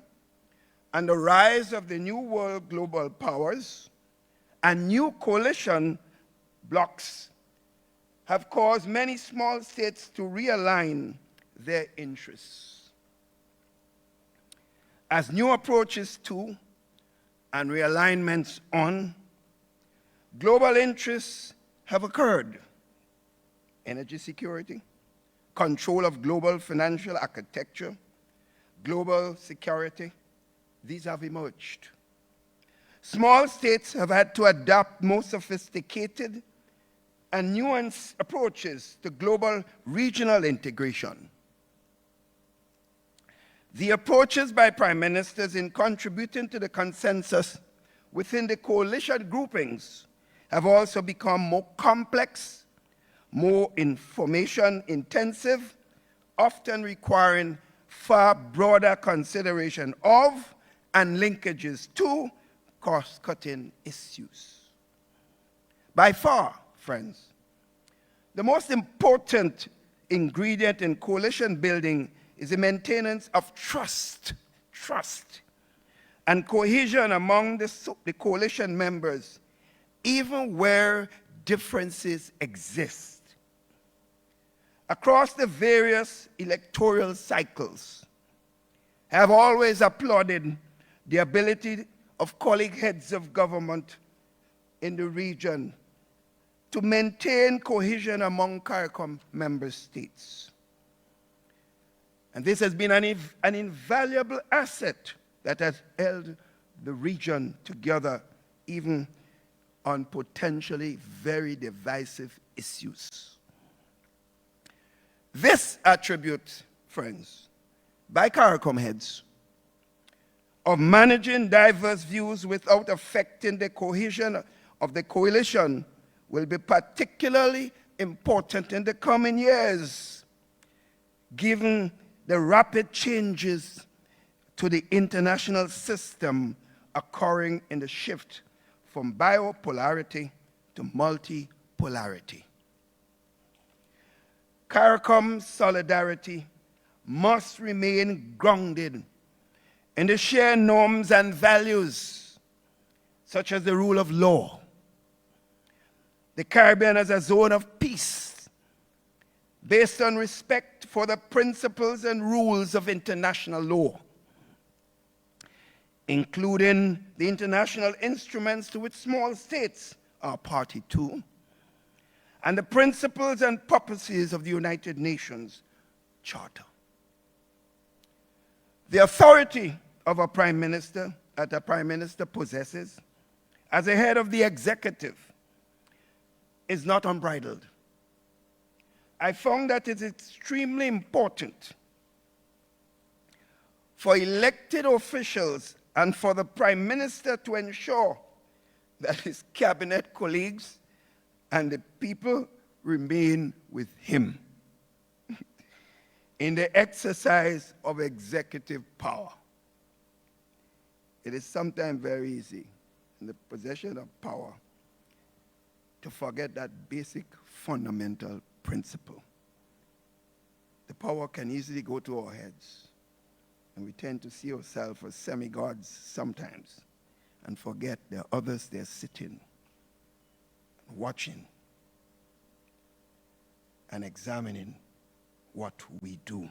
and the rise of the new world global powers and new coalition blocs have caused many small states to realign their interests. As new approaches to and realignments on, global interests have occurred. Energy security, control of global financial architecture, global security, these have emerged. Small states have had to adopt more sophisticated and nuanced approaches to global regional integration. The approaches by prime ministers in contributing to the consensus within the coalition groupings have also become more complex, more information intensive, often requiring far broader consideration of and linkages to cost-cutting issues. By far, friends, the most important ingredient in coalition building is the maintenance of trust and cohesion among the coalition members, even where differences exist. Across the various electoral cycles, I have always applauded the ability of colleague heads of government in the region to maintain cohesion among CARICOM member states. And this has been an invaluable asset that has held the region together, even on potentially very divisive issues. This attribute, friends, by CARICOM heads, of managing diverse views without affecting the cohesion of the coalition will be particularly important in the coming years, given the rapid changes to the international system occurring in the shift from bipolarity to multipolarity. CARICOM solidarity must remain grounded in the shared norms and values, such as the rule of law, the Caribbean as a zone of peace, based on respect for the principles and rules of international law, including the international instruments to which small states are party to, and the principles and purposes of the United Nations Charter. The authority of a prime minister that a prime minister possesses as a head of the executive is not unbridled. I found that it is extremely important for elected officials and for the prime minister to ensure that his cabinet colleagues and the people remain with him in the exercise of executive power. It is sometimes very easy in the possession of power to forget that basic fundamental principle. The power can easily go to our heads, and we tend to see ourselves as semi-gods sometimes and forget there are others there sitting, watching, and examining what we do.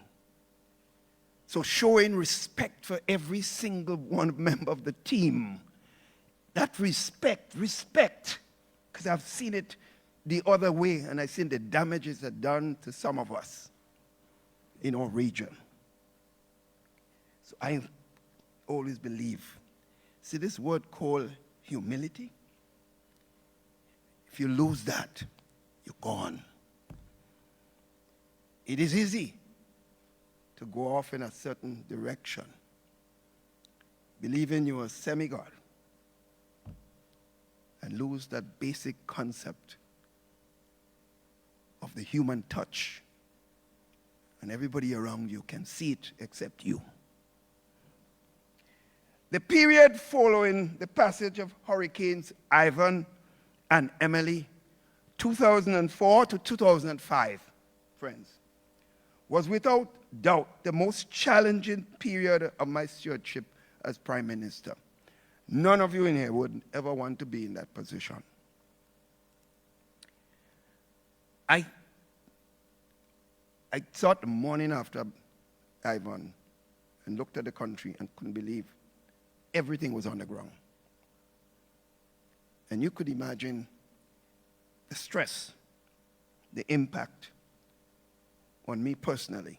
So showing respect for every single one member of the team, that respect, because I've seen it the other way, and I've seen the damages that are done to some of us in our region. So I always believe, see this word called humility? If you lose that, you're gone. It is easy to go off in a certain direction, believing you are a semi-God, and lose that basic concept of the human touch, and everybody around you can see it except you. The period following the passage of Hurricanes Ivan and Emmauel, 2004 to 2005, friends, was without doubt the most challenging period of my stewardship as Prime Minister. None of you in here would ever want to be in that position. I thought the morning after Ivan and looked at the country and couldn't believe everything was on the ground. And you could imagine the stress, the impact on me personally.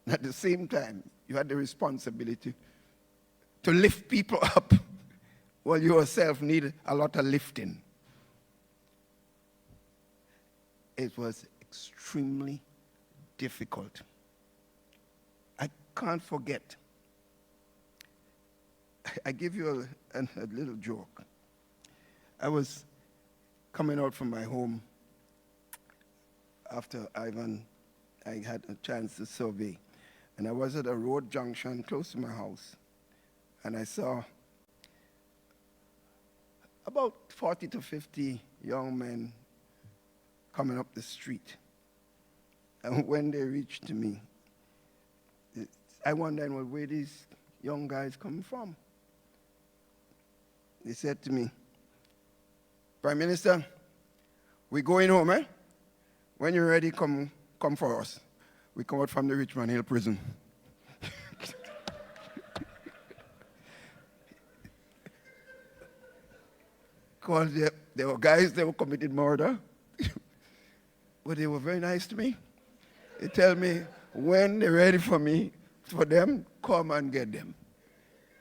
And at the same time, you had the responsibility to lift people up while you yourself needed a lot of lifting. It was extremely difficult. I can't forget. I give you a little joke. I was coming out from my home after Ivan. I had a chance to survey, and I was at a road junction close to my house, and I saw about 40 to 50 young men coming up the street. And when they reached to me, I wondered, well, where these young guys coming from? They said to me, Prime Minister, we're going home, eh? When you're ready, come for us. We come out from the Richmond Hill prison. Because there were guys that were committed murder, but they were very nice to me. They tell me, When they're ready for them, come and get them.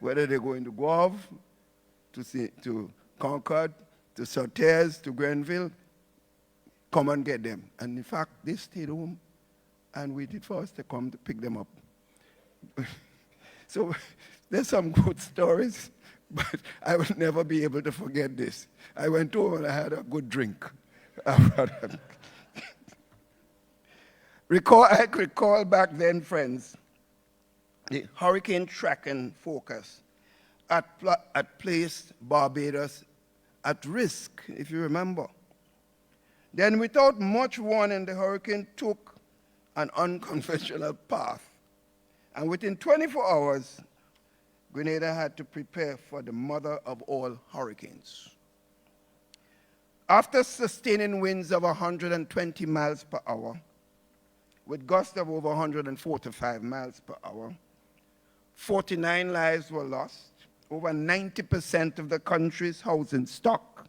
Whether they're going to Guave, to Concord, to Sauterres, to Grenville, come and get them. And in fact, they stayed home and waited for us to come to pick them up. So there's some good stories, but I will never be able to forget this. I went home and I had a good drink. I recall back then, friends, the hurricane tracking focus had placed Barbados at risk, if you remember. Then without much warning, the hurricane took an unconventional path. And within 24 hours, Grenada had to prepare for the mother of all hurricanes. After sustaining winds of 120 miles per hour, with gusts of over 145 miles per hour, 49 lives were lost. Over 90% of the country's housing stock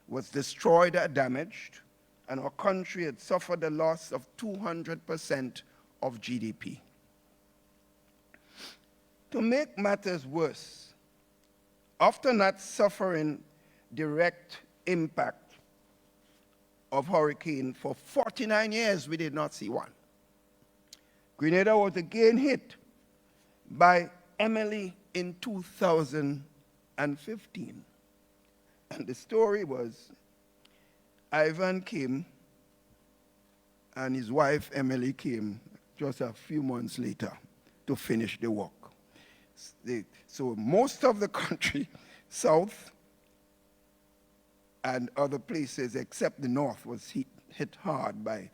was destroyed or damaged, and our country had suffered a loss of 200% of GDP. To make matters worse, after not suffering direct impact of hurricane for 49 years, we did not see one. Grenada was again hit by Emmauel in 2015. And the story was, Ivan came and his wife Emmauel came just a few months later to finish the work. So most of the country, south and other places except the north, was hit hard by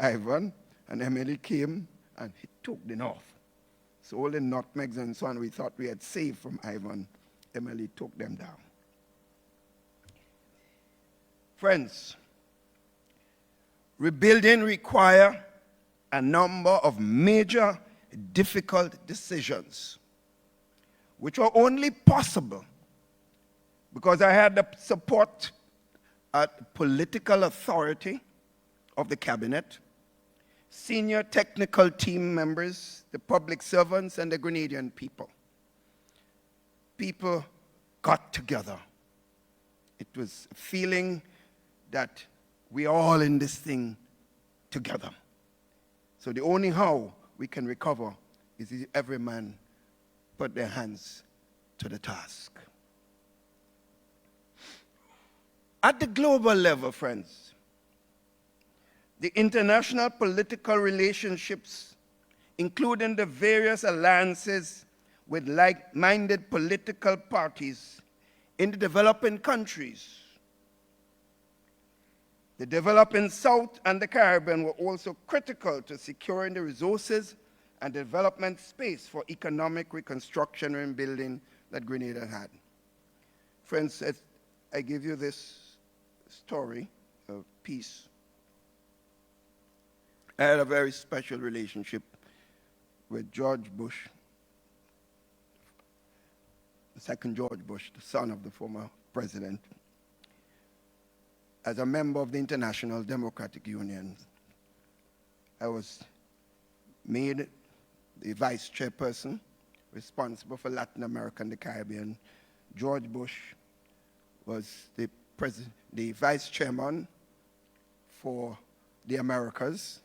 Ivan, and Emmauel came and he took the north. So all the nutmegs and so on we thought we had saved from Ivan, Emmauel took them down. Friends, rebuilding requires a number of major difficult decisions, which were only possible because I had the support at political authority of the cabinet, senior technical team members, the public servants, and the Grenadian people. People got together. It was a feeling that we are all in this thing together. So the only how we can recover is if every man put their hands to the task. At the global level, friends, the international political relationships, including the various alliances with like-minded political parties in the developing countries, the developing South and the Caribbean were also critical to securing the resources and development space for economic reconstruction and building that Grenada had. Friends, I give you this story of peace. I had a very special relationship with George Bush, the second George Bush, the son of the former president. As a member of the International Democratic Union, I was made the vice chairperson responsible for Latin America and the Caribbean. George Bush was the vice chairman for the Americas,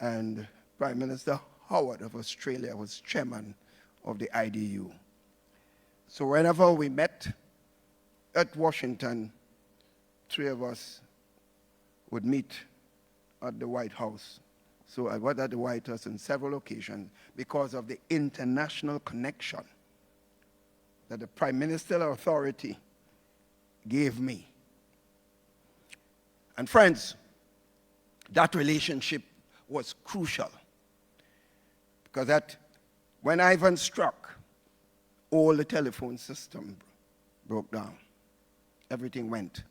and Prime Minister Howard of Australia was chairman of the IDU. So whenever we met at Washington, three of us would meet at the White House. So I was at the White House on several occasions because of the international connection that the Prime Ministerial Authority gave me. And friends, that relationship was crucial because when Ivan struck, all the telephone system broke down. Everything went.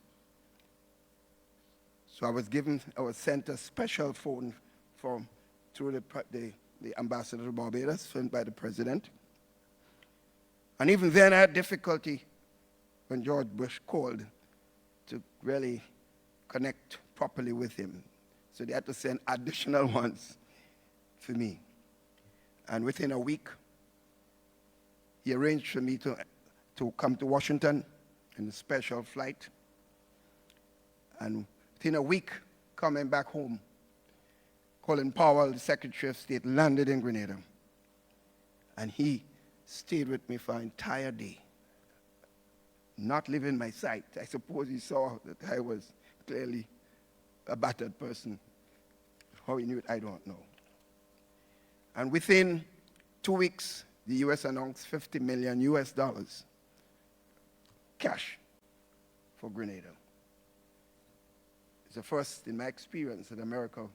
So I was sent a special phone through the ambassador of Barbados, sent by the president. And even then I had difficulty when George Bush called to really connect properly with him. So they had to send additional ones. for me. And within a week, he arranged for me to come to Washington in a special flight. And within a week, coming back home, Colin Powell, the Secretary of State, landed in Grenada. And he stayed with me for an entire day, not leaving my sight. I suppose he saw that I was clearly a battered person. How he knew it, I don't know. And within 2 weeks, the U.S. announced $50 million cash for Grenada. It's the first in my experience that America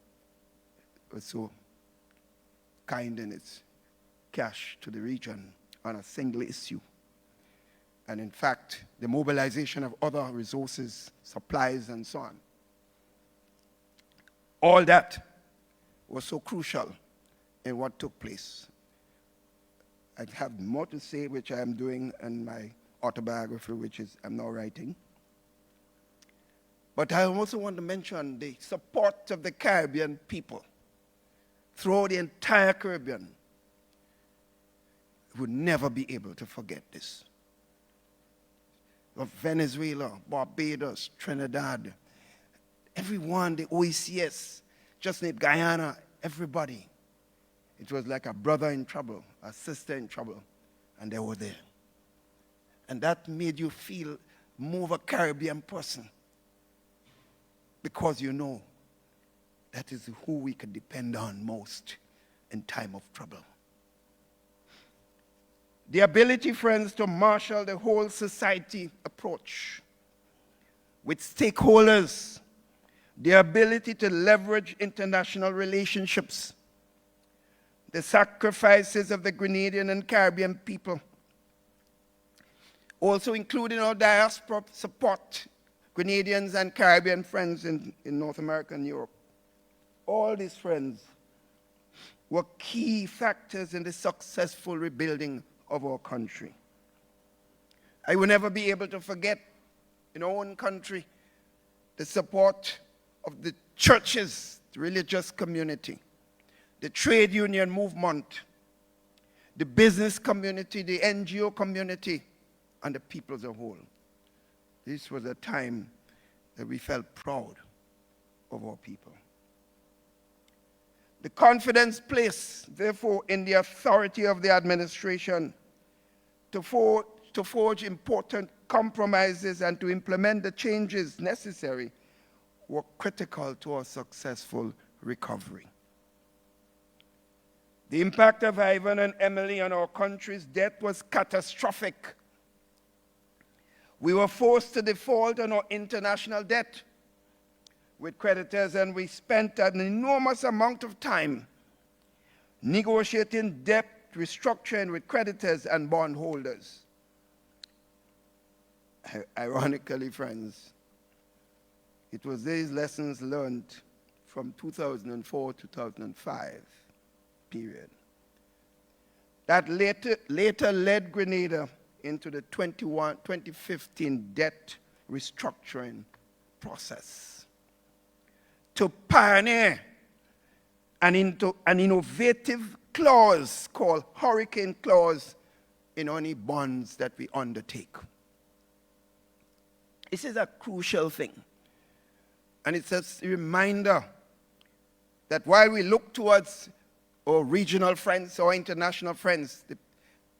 was so kind in its cash to the region on a single issue. And in fact, the mobilization of other resources, supplies, and so on. All that was so crucial in what took place. I have more to say, which I am doing in my autobiography, which I'm now writing. But I also want to mention the support of the Caribbean people throughout the entire Caribbean. We would never be able to forget this. Of Venezuela, Barbados, Trinidad, everyone, the OECS, just named Guyana, everybody. It was like a brother in trouble, a sister in trouble, and they were there. And that made you feel more of a Caribbean person, because you know that is who we can depend on most in time of trouble. The ability, friends, to marshal the whole society approach with stakeholders, the ability to leverage international relationships, the sacrifices of the Grenadian and Caribbean people, also including our diaspora support, Grenadians and Caribbean friends in North America and Europe. All these friends were key factors in the successful rebuilding of our country. I will never be able to forget in our own country the support of the churches, the religious community, the trade union movement, the business community, the NGO community, and the people as a whole. This was a time that we felt proud of our people. The confidence placed, therefore, in the authority of the administration to forge important compromises and to implement the changes necessary were critical to our successful recovery. The impact of Ivan and Emily on our country's debt was catastrophic. We were forced to default on our international debt with creditors, and we spent an enormous amount of time negotiating debt restructuring with creditors and bondholders. Ironically, friends, it was these lessons learned from 2004-2005 period that later led Grenada into the 2015 debt restructuring process to pioneer an innovative clause called hurricane clause in any bonds that we undertake. This is a crucial thing. And it's a reminder that while we look towards our regional friends, our international friends,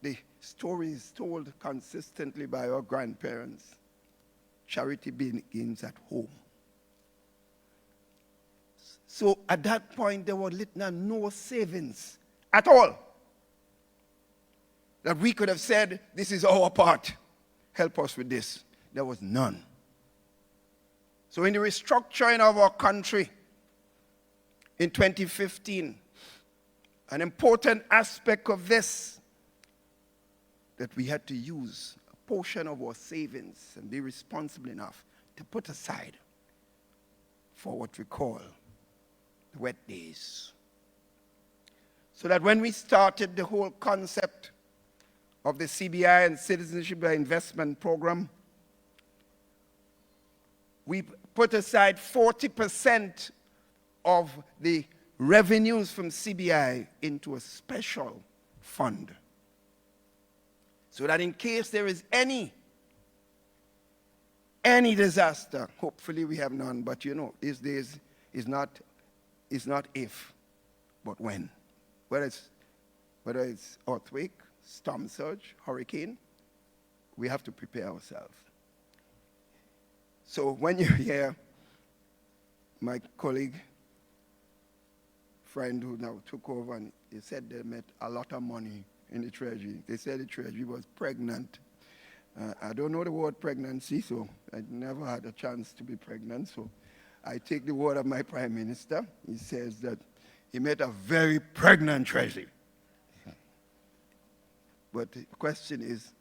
the story is told consistently by our grandparents. Charity begins at home. So at that point, there were no savings at all that we could have said, this is our part, help us with this. There was none. So in the restructuring of our country in 2015, an important aspect of this, that we had to use a portion of our savings and be responsible enough to put aside for what we call the wet days. So that when we started the whole concept of the CBI and Citizenship by Investment Program, we put aside 40% of the revenues from CBI into a special fund, so that in case there is any disaster, hopefully we have none, but you know, these days is not if, but when. Whether it's earthquake, storm surge, hurricane, we have to prepare ourselves. So when you hear my colleague, friend who now took over, and he said they met a lot of money in the Treasury. They said the Treasury was pregnant. I don't know the word pregnancy, so I never had a chance to be pregnant. So I take the word of my Prime Minister. He says that he met a very pregnant Treasury. But the question is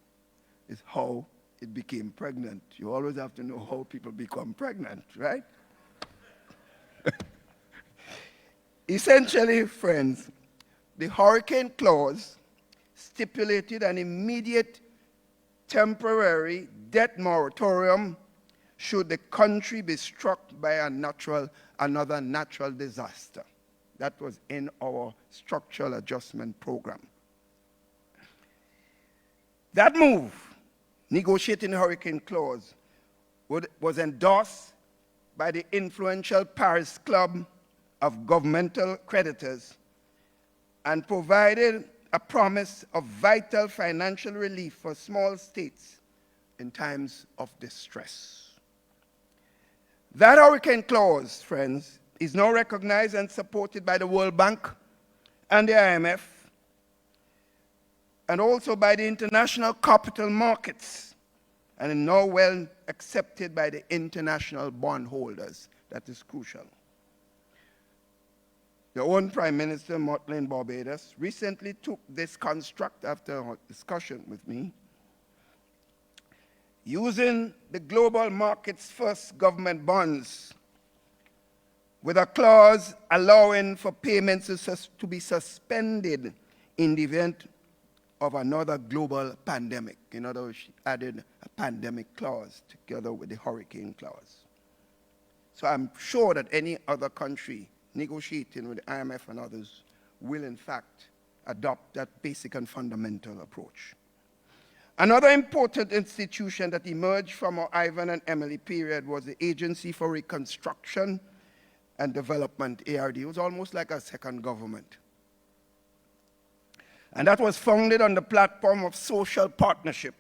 how it became pregnant. You always have to know how people become pregnant, right? Essentially, friends, the hurricane clause stipulated an immediate temporary debt moratorium should the country be struck by another natural disaster. That was in our structural adjustment program. That move, negotiating the hurricane clause, was endorsed by the influential Paris Club of governmental creditors and provided a promise of vital financial relief for small states in times of distress. That hurricane clause, friends, is now recognized and supported by the World Bank and the IMF, and also by the international capital markets, and is now well accepted by the international bondholders. That is crucial. Your own Prime Minister, Motley Barbados, recently took this construct after a discussion with me, using the global markets first government bonds with a clause allowing for payments to be suspended in the event of another global pandemic. In other words, she added a pandemic clause together with the hurricane clause. So I'm sure that any other country negotiating with the IMF and others will in fact adopt that basic and fundamental approach. Another important institution that emerged from our Ivan and Emily period was the Agency for Reconstruction and Development, ARD. It was almost like a second government. And that was founded on the platform of social partnership,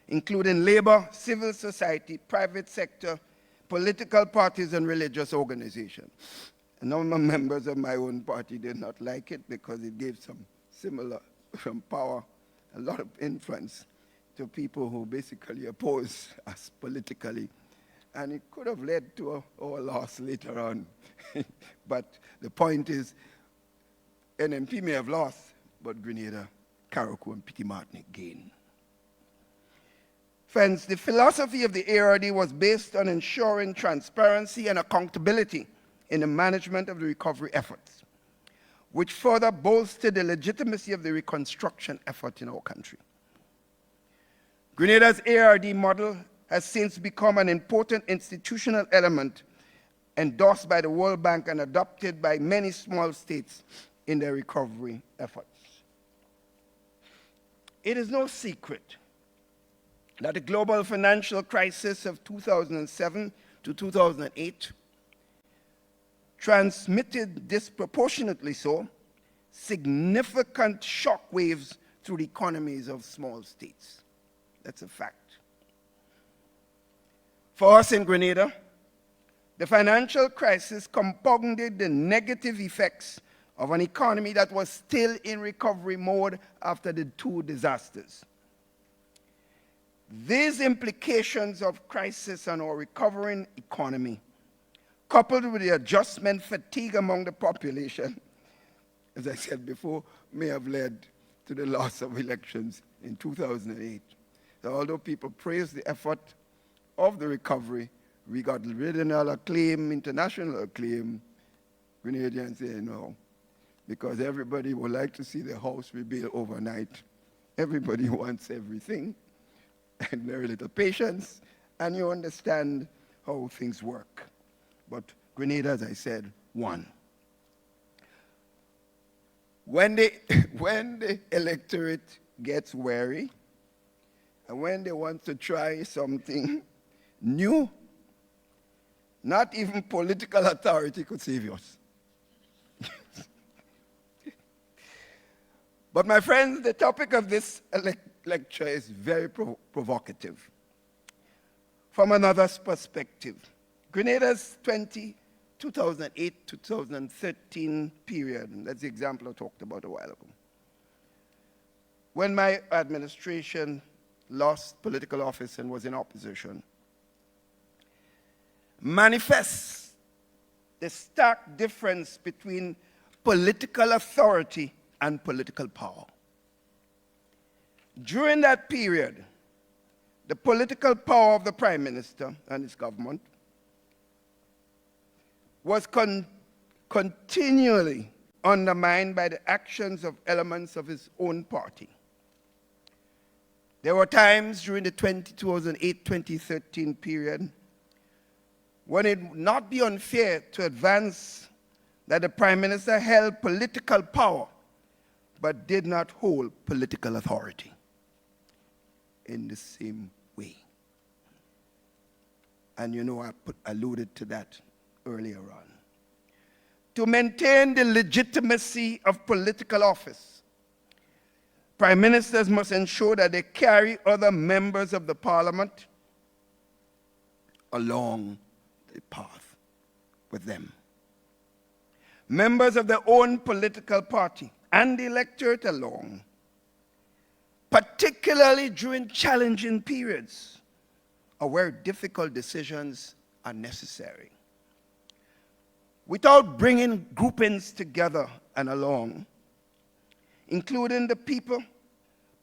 including labor, civil society, private sector, political parties, and religious organizations. A number of members of my own party did not like it because it gave some power, a lot of influence to people who basically oppose us politically. And it could have led to our loss later on. But the point is, NMP may have lost, but Grenada, Carriacou, and Petit Martinique gained. Friends, the philosophy of the ARD was based on ensuring transparency and accountability in the management of the recovery efforts, which further bolstered the legitimacy of the reconstruction effort in our country. Grenada's ARD model has since become an important institutional element endorsed by the World Bank and adopted by many small states in their recovery efforts. It is no secret that the global financial crisis of 2007 to 2008 transmitted disproportionately so significant shock waves through the economies of small states. That's a fact. For us in Grenada, the financial crisis compounded the negative effects of an economy that was still in recovery mode after the two disasters. These implications of crisis on our recovering economy, coupled with the adjustment fatigue among the population, as I said before, may have led to the loss of elections in 2008. So although people praised the effort of the recovery, we got regional acclaim, international acclaim, Grenadians say no, because everybody would like to see the house rebuilt overnight. Everybody wants everything, and very little patience, and you understand how things work. But Grenada, as I said, won. when when the electorate gets wary and when they want to try something new, not even political authority could save us. But my friends, the topic of this lecture is very provocative. From another perspective, Grenada's 2008-2013 period, that's the example I talked about a while ago, when my administration lost political office and was in opposition, manifests the stark difference between political authority and political power. During that period, the political power of the Prime Minister and his government was continually undermined by the actions of elements of his own party. There were times during the 2008-2013 period when it would not be unfair to advance that the Prime Minister held political power but did not hold political authority in the same way. And you know, I alluded to that earlier on. To maintain the legitimacy of political office, Prime Ministers must ensure that they carry other members of the Parliament along the path with them. Members of their own political party and the electorate along, particularly during challenging periods or where difficult decisions are necessary. Without bringing groupings together and along, including the people,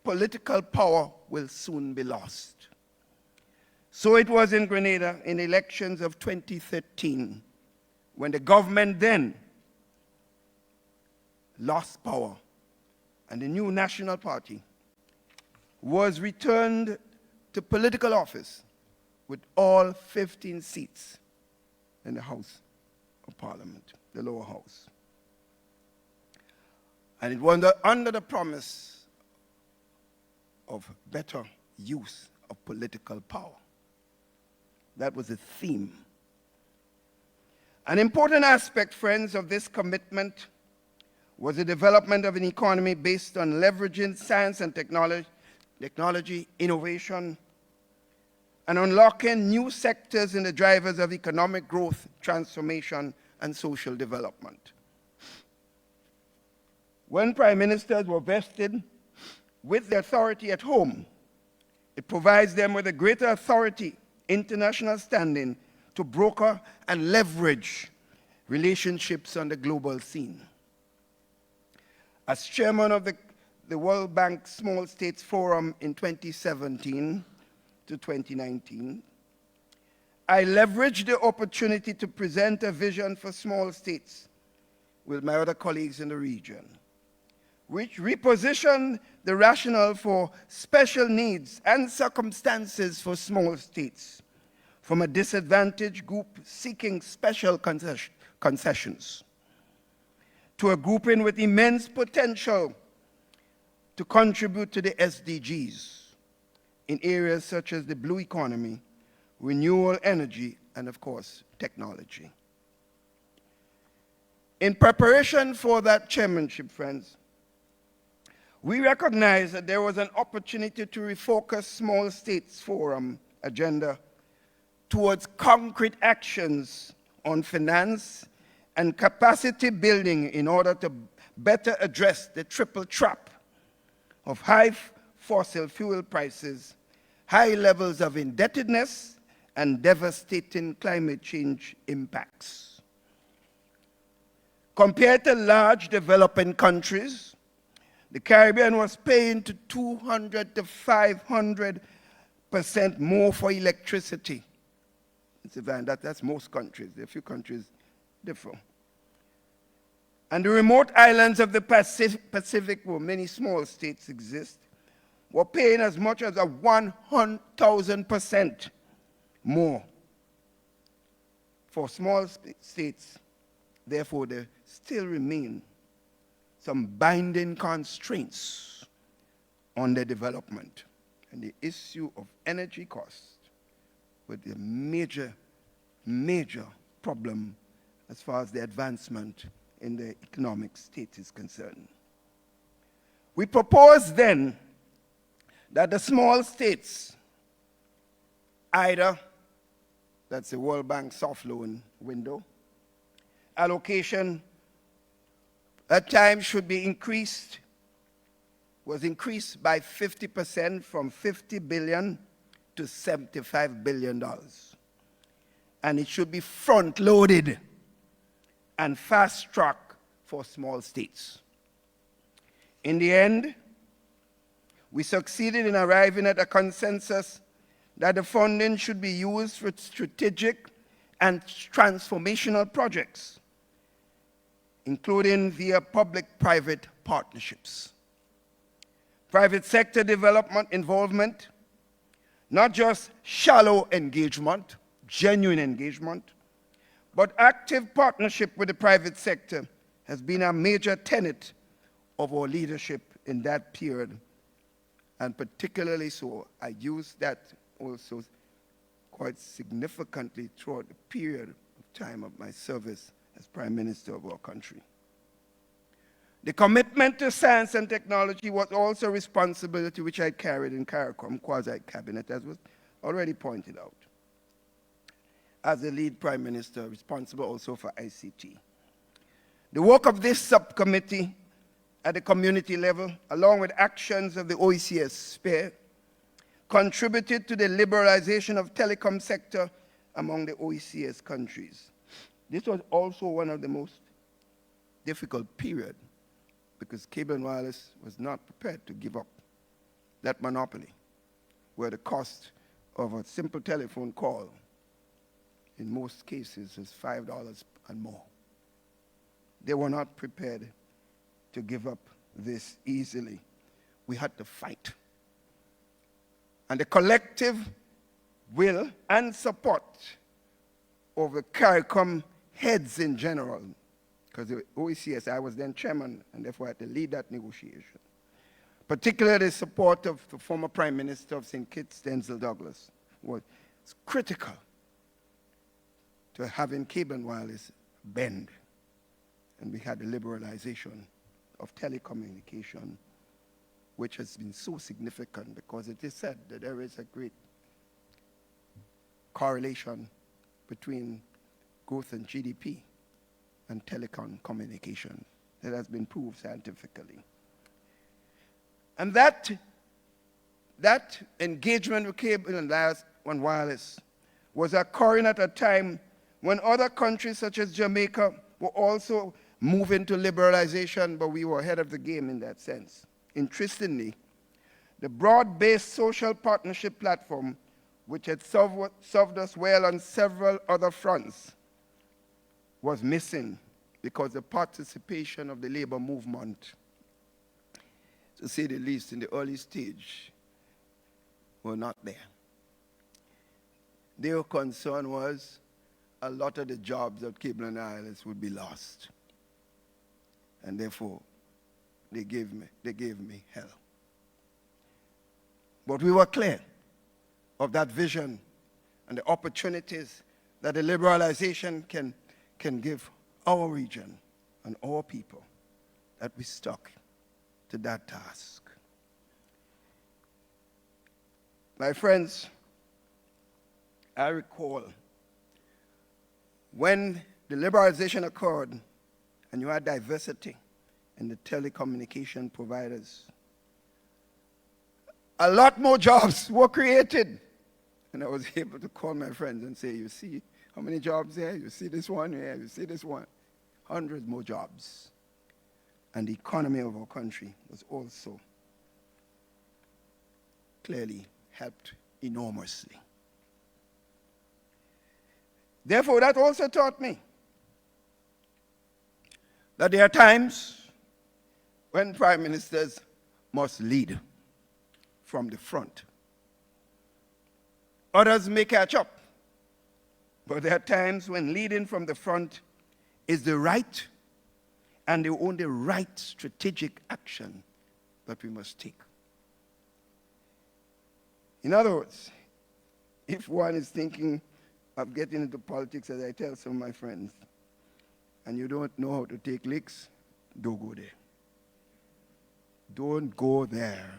political power will soon be lost. So it was in Grenada in the elections of 2013, when the government then lost power and the new National Party was returned to political office with all 15 seats in the House of Parliament, the lower house. And it was under the promise of better use of political power. That was the theme. An important aspect, friends, of this commitment was the development of an economy based on leveraging science and technology, innovation, and unlocking new sectors in the drivers of economic growth, transformation, and social development. When prime ministers were vested with the authority at home, it provides them with a greater authority, international standing to broker and leverage relationships on the global scene. As chairman of the World Bank Small States Forum in 2017 to 2019, I leveraged the opportunity to present a vision for small states with my other colleagues in the region, which repositioned the rationale for special needs and circumstances for small states from a disadvantaged group seeking special concessions to a grouping with immense potential to contribute to the SDGs in areas such as the blue economy, renewable energy, and of course, technology. In preparation for that chairmanship, friends, we recognized that there was an opportunity to refocus Small States Forum agenda towards concrete actions on finance and capacity building in order to better address the triple trap of high fossil fuel prices, high levels of indebtedness, and devastating climate change impacts. Compared to large developing countries, the Caribbean was paying to 200 to 500% more for electricity. That's most countries. There are a few countries differ. And the remote islands of the Pacific, where many small states exist, were paying as much as 100,000% more for small states. Therefore, there still remain some binding constraints on their development. And the issue of energy cost was a major, major problem as far as the advancement in the economic state is concerned. We proposed then that the small states, either, that's the World Bank soft loan window, allocation at times should be increased, was increased by 50% from $50 billion to $75 billion. And it should be front-loaded and fast-tracked for small states. In the end, we succeeded in arriving at a consensus that the funding should be used for strategic and transformational projects, including via public-private partnerships. Private sector development involvement, not just shallow engagement, genuine engagement, but active partnership with the private sector has been a major tenet of our leadership in that period. And particularly so, I used that also quite significantly throughout the period of time of my service as Prime Minister of our country. The commitment to science and technology was also a responsibility which I carried in CARICOM quasi-cabinet, as was already pointed out, as the lead Prime Minister, responsible also for ICT. The work of this subcommittee at the community level, along with actions of the OECS sphere, contributed to the liberalization of telecom sector among the OECS countries. This was also one of the most difficult periods because cable and wireless was not prepared to give up that monopoly, where the cost of a simple telephone call in most cases is $5 and more. They were not prepared to give up this easily. We had to fight. And the collective will and support of the CARICOM heads in general, because the OECS, I was then chairman, and therefore I had to lead that negotiation. Particularly the support of the former Prime Minister of St. Kitts, Denzel Douglas, was critical to having cable and wireless bend. And we had the liberalization of telecommunication, which has been so significant because it is said that there is a great correlation between growth in GDP and telecom communication. That has been proved scientifically. And that engagement with cable and wireless was occurring at a time when other countries such as Jamaica were also moving to liberalization, but we were ahead of the game in that sense. Interestingly, the broad-based social partnership platform, which had served us well on several other fronts, was missing because the participation of the labor movement, to say the least, in the early stage, were not there. Their concern was a lot of the jobs at cable and wireless would be lost. And therefore, they gave me hell. But we were clear of that vision and the opportunities that the liberalization can give our region and our people, that we stuck to that task. My friends, I recall when the liberalization occurred and you had diversity in the telecommunication providers, a lot more jobs were created. And I was able to call my friends and say, you see how many jobs there? You see this one here, you see this one. Hundreds more jobs. And the economy of our country was also clearly helped enormously. Therefore, that also taught me that there are times when prime ministers must lead from the front. Others may catch up, but there are times when leading from the front is the right and the only right strategic action that we must take. In other words, if one is thinking of getting into politics, as I tell some of my friends, and you don't know how to take licks, don't go there. Don't go there.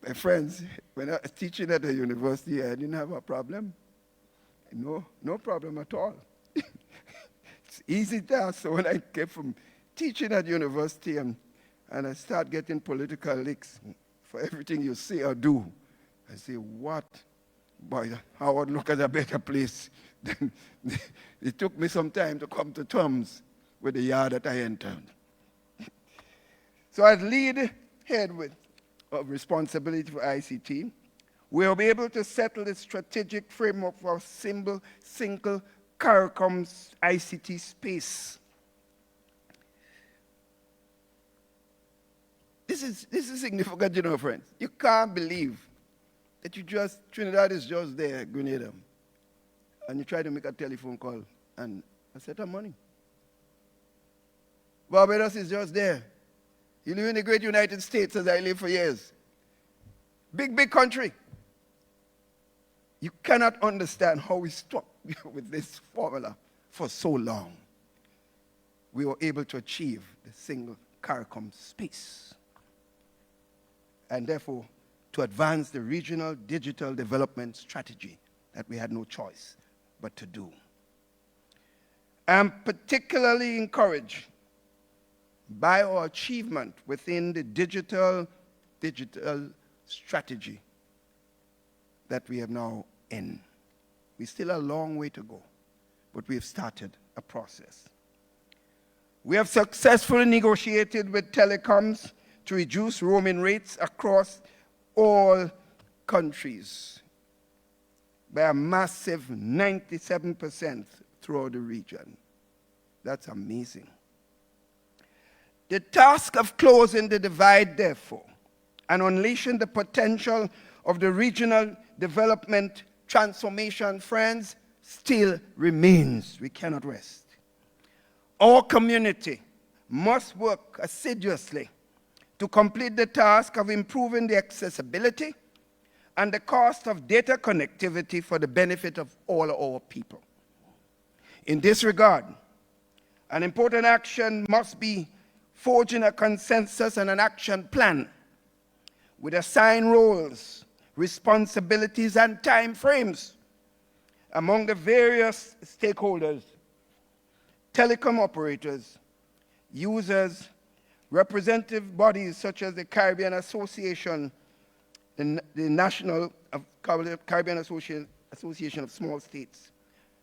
My friends, when I was teaching at the university, I didn't have a problem. No problem at all. It's easy task. So when I came from teaching at university and I start getting political licks for everything you say or do, I say, what? Boy, Howard look at a better place. It took me some time to come to terms with the yard that I entered. So as lead head of responsibility for ICT, we'll be able to settle the strategic framework for a single CARICOM's ICT space. This is significant, you know, friends. You can't believe that Trinidad is just there, Grenada, and you try to make a telephone call and a set of money. Barbados is just there. You live in the great United States, as I lived for years. Big, big country. You cannot understand how we stuck with this formula for so long. We were able to achieve the single CARICOM space, and therefore to advance the regional digital development strategy that we had no choice but to do. I'm particularly encouraged by our achievement within the digital strategy that we have now in. We still have a long way to go, but we have started a process. We have successfully negotiated with telecoms to reduce roaming rates across all countries by a massive 97% throughout the region. That's amazing. The task of closing the divide, therefore, and unleashing the potential of the regional development transformation, friends, still remains. We cannot rest. Our community must work assiduously to complete the task of improving the accessibility and the cost of data connectivity for the benefit of all our people. In this regard, an important action must be forging a consensus and an action plan with assigned roles, responsibilities, and time frames among the various stakeholders, telecom operators, users, representative bodies such as the Caribbean Association, the National Caribbean Association of Small States,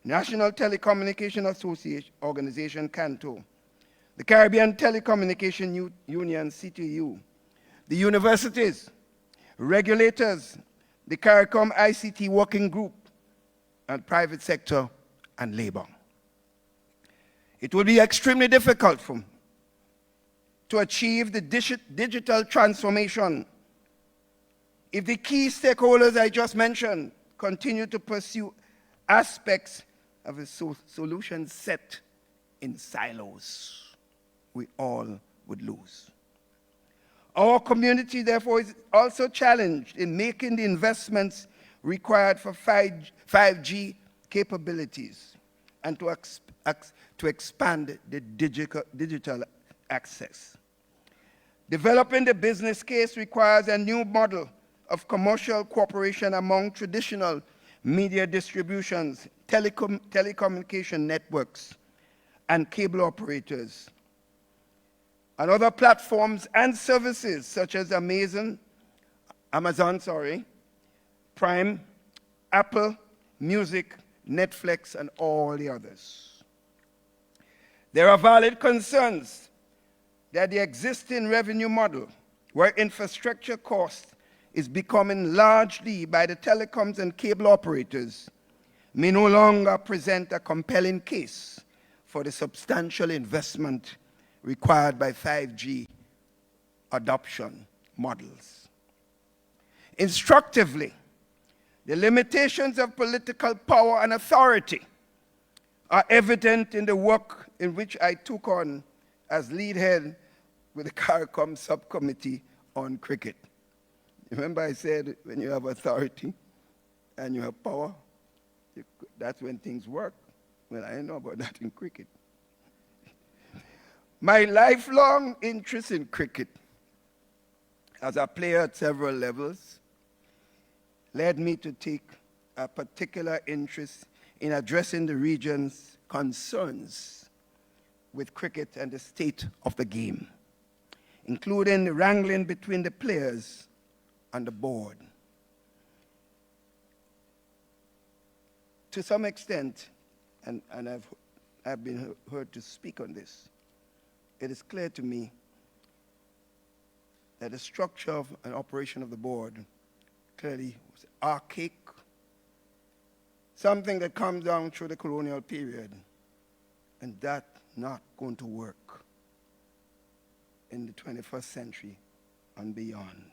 National Telecommunication Association Organization, CANTO, the Caribbean Telecommunication Union, CTU, the universities, regulators, the CARICOM ICT Working Group, and private sector and labor. It will be extremely difficult to achieve the digital transformation if the key stakeholders I just mentioned continue to pursue aspects of a solution set in silos. We all would lose. Our community, therefore, is also challenged in making the investments required for 5G capabilities and to expand the digital access. Developing the business case requires a new model of commercial cooperation among traditional media distributions, telecommunication networks, and cable operators, and other platforms and services such as Amazon, Prime, Apple Music, Netflix, and all the others. There are valid concerns that the existing revenue model, where infrastructure cost is becoming largely by the telecoms and cable operators, may no longer present a compelling case for the substantial investment required by 5G adoption models. Instructively, the limitations of political power and authority are evident in the work in which I took on as lead head with the CARICOM subcommittee on cricket. Remember I said when you have authority and you have power, that's when things work. Well, I know about that in cricket. My lifelong interest in cricket as a player at several levels led me to take a particular interest in addressing the region's concerns with cricket and the state of the game, including the wrangling between the players and the board. To some extent, and I've been heard to speak on this, it is clear to me that the structure of an operation of the board clearly was archaic, something that comes down through the colonial period, and that's not going to work in the 21st century and beyond.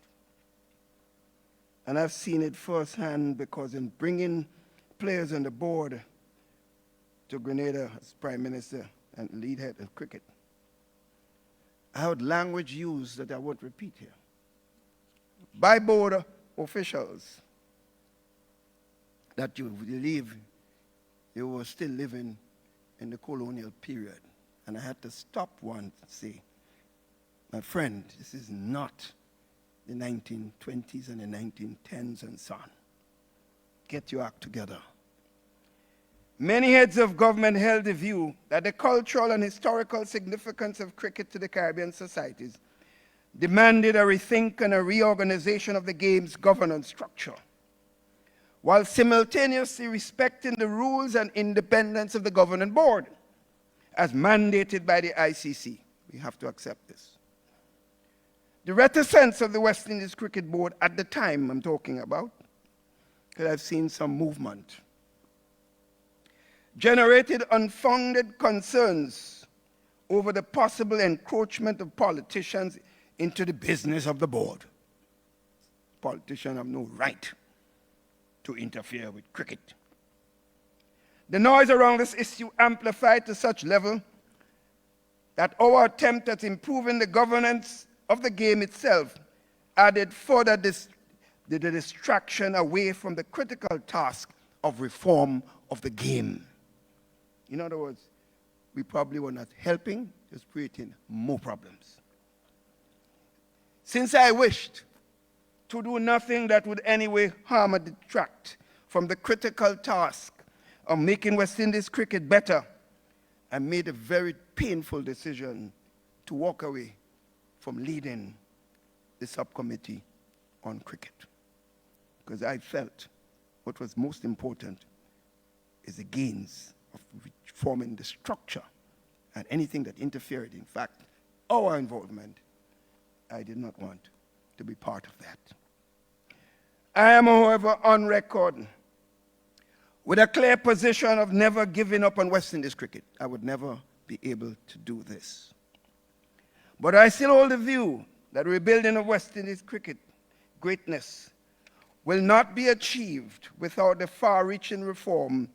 And I've seen it firsthand because in bringing players on the board to Grenada as Prime Minister and lead head of cricket, I heard language used that I won't repeat here by board officials that you believe you were still living in the colonial period. And I had to stop one and say, my friend, this is not the 1920s and the 1910s and so on. Get your act together. Many heads of government held the view that the cultural and historical significance of cricket to the Caribbean societies demanded a rethink and a reorganization of the game's governance structure, while simultaneously respecting the rules and independence of the governing board, as mandated by the ICC. We have to accept this. The reticence of the West Indies Cricket Board at the time I'm talking about, because I've seen some movement, generated unfounded concerns over the possible encroachment of politicians into the business of the board. Politicians have no right to interfere with cricket. The noise around this issue amplified to such level that our attempt at improving the governance of the game itself added further the distraction away from the critical task of reform of the game. In other words, we probably were not helping, just creating more problems. Since I wished to do nothing that would anyway harm or detract from the critical task of making West Indies cricket better, I made a very painful decision to walk away from leading the subcommittee on cricket, because I felt what was most important is the gains of reforming the structure, and anything that interfered, in fact, our involvement, I did not want to be part of that. I am, however, on record with a clear position of never giving up on West Indies cricket. I would never be able to do this. But I still hold the view that rebuilding of West Indies cricket greatness will not be achieved without the far-reaching reform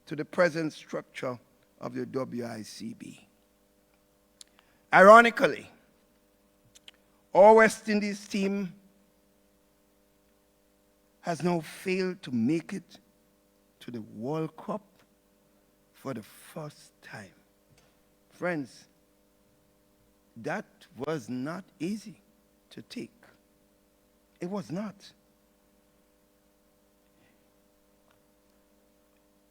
to the present structure of the WICB. Ironically, our West Indies team has now failed to make it to the World Cup for the first time. Friends, that was not easy to take. It was not.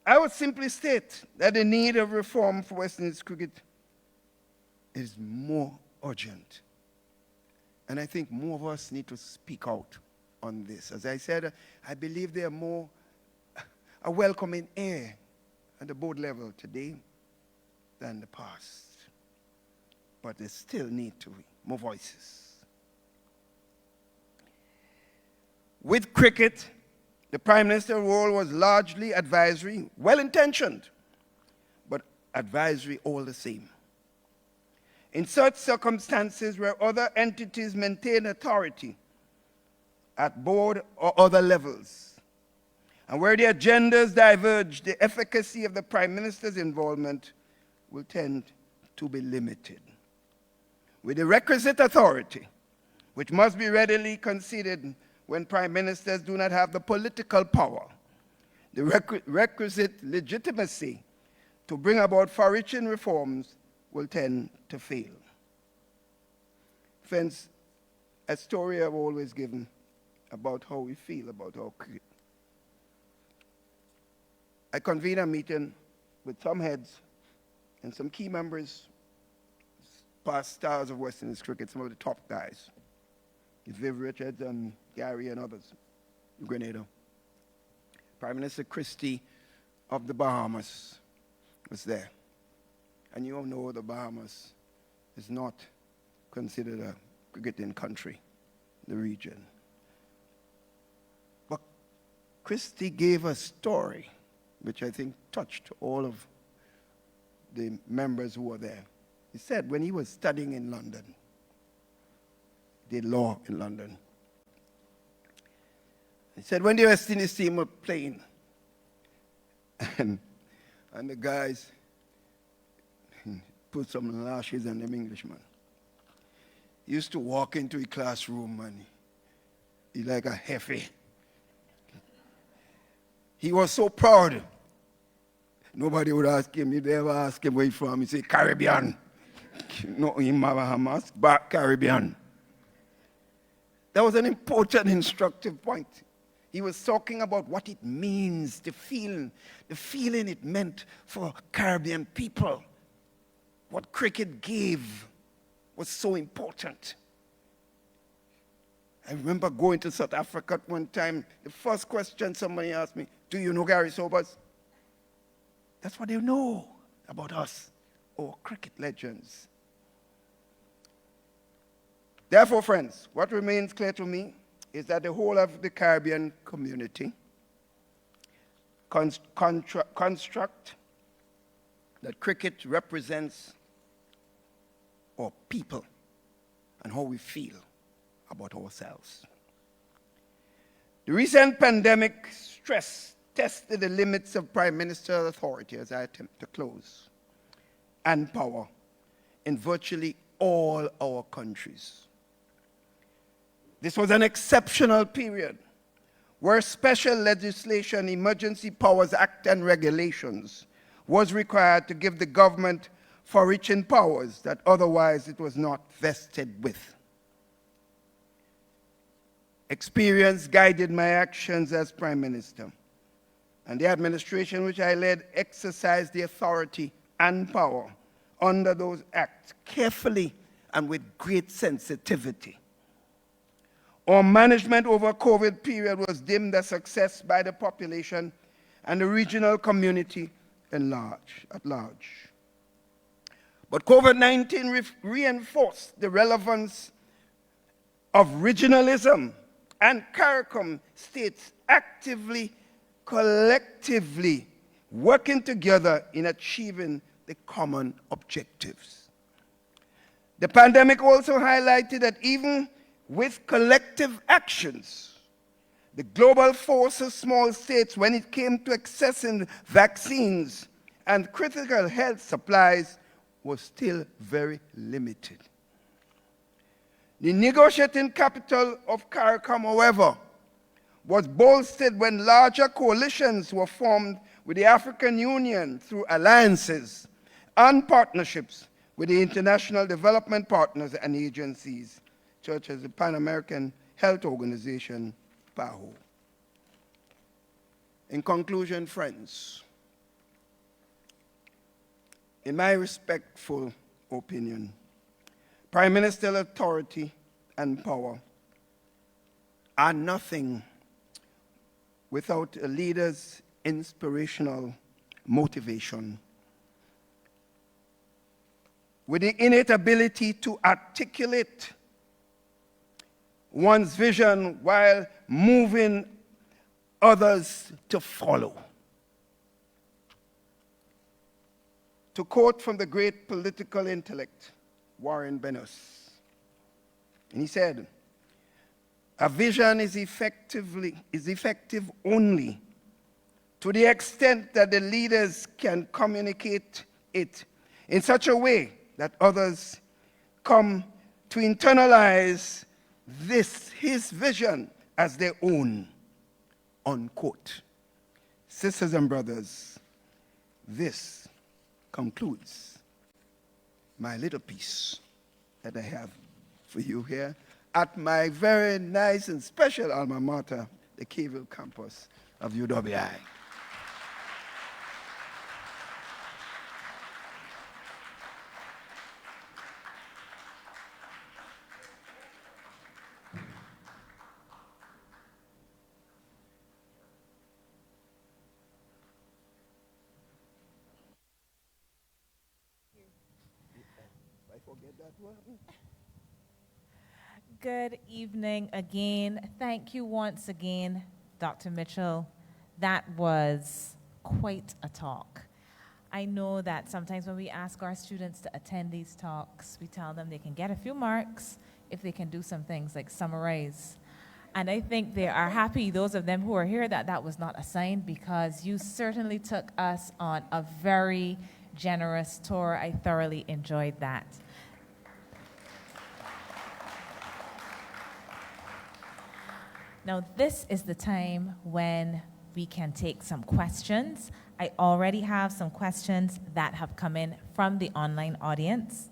I would simply state that the need of reform for West Indies cricket is more urgent. And I think more of us need to speak out on this. As I said, I believe there are more a welcoming air at the board level today than the past. But there still need to be more voices. With cricket, the Prime Minister's role was largely advisory, well-intentioned, but advisory all the same. In such circumstances where other entities maintain authority at board or other levels, And where the agendas diverge, the efficacy of the Prime Minister's involvement will tend to be limited. With the requisite authority, which must be readily conceded when Prime Ministers do not have the political power, the requisite legitimacy to bring about far-reaching reforms will tend to fail. Friends, a story I've always given about how we feel about our cricket. I convened a meeting with some heads and some key members, past stars of West Indies cricket, some of the top guys, Viv Richards and Gary and others, Grenada. Prime Minister Christie of the Bahamas was there. And you all know the Bahamas is not considered a cricketing country in the region. But Christie gave a story which I think touched all of the members who were there. He said when he was studying in London, did law in London, he said when the West Indies team were playing, and the guys put some lashes on them Englishmen, he used to walk into a classroom and he like a hefe. He was so proud. Nobody would ask him. If they ever ask him where he's from, he say Caribbean. No, in Bahamas, but Caribbean. That was an important instructive point. He was talking about what it means, the feeling it meant for Caribbean people. What cricket gave was so important. I remember going to South Africa at one time. The first question somebody asked me, do you know Gary Sobers? That's what they know about us, or cricket legends. Therefore, friends, what remains clear to me is that the whole of the Caribbean community construct that cricket represents our people and how we feel about ourselves. The recent pandemic stress tested the limits of Prime Minister's authority, as I attempt to close, and power in virtually all our countries. This was an exceptional period where special legislation, Emergency Powers Act and regulations was required to give the government far-reaching powers that otherwise it was not vested with. Experience guided my actions as Prime Minister, and the administration which I led exercised the authority and power under those acts carefully and with great sensitivity. Our management over COVID period was deemed a success by the population and the regional community at large. But COVID-19 reinforced the relevance of regionalism and CARICOM states actively, collectively working together in achieving the common objectives. The pandemic also highlighted that even with collective actions, the global force of small states when it came to accessing vaccines and critical health supplies was still very limited. The negotiating capital of CARICOM, however, was bolstered when larger coalitions were formed with the African Union through alliances and partnerships with the international development partners and agencies, such as the Pan American Health Organization, PAHO. In conclusion, friends, in my respectful opinion, Prime Ministerial authority and power are nothing without a leader's inspirational motivation, with the innate ability to articulate one's vision while moving others to follow. To quote from the great political intellect, Warren Bennis, and he said, "A vision is effective only to the extent that the leaders can communicate it in such a way that others come to internalize his vision as their own, unquote. Sisters and brothers, this concludes my little piece that I have for you here at my very nice and special alma mater, the Cave Hill campus of UWI. Good evening again. Thank you once again, Dr. Mitchell. That was quite a talk. I know that sometimes when we ask our students to attend these talks, we tell them they can get a few marks if they can do some things like summarize. And I think they are happy, those of them who are here, that that was not assigned, because you certainly took us on a very generous tour. I thoroughly enjoyed that. Now, this is the time when we can take some questions. I already have some questions that have come in from the online audience.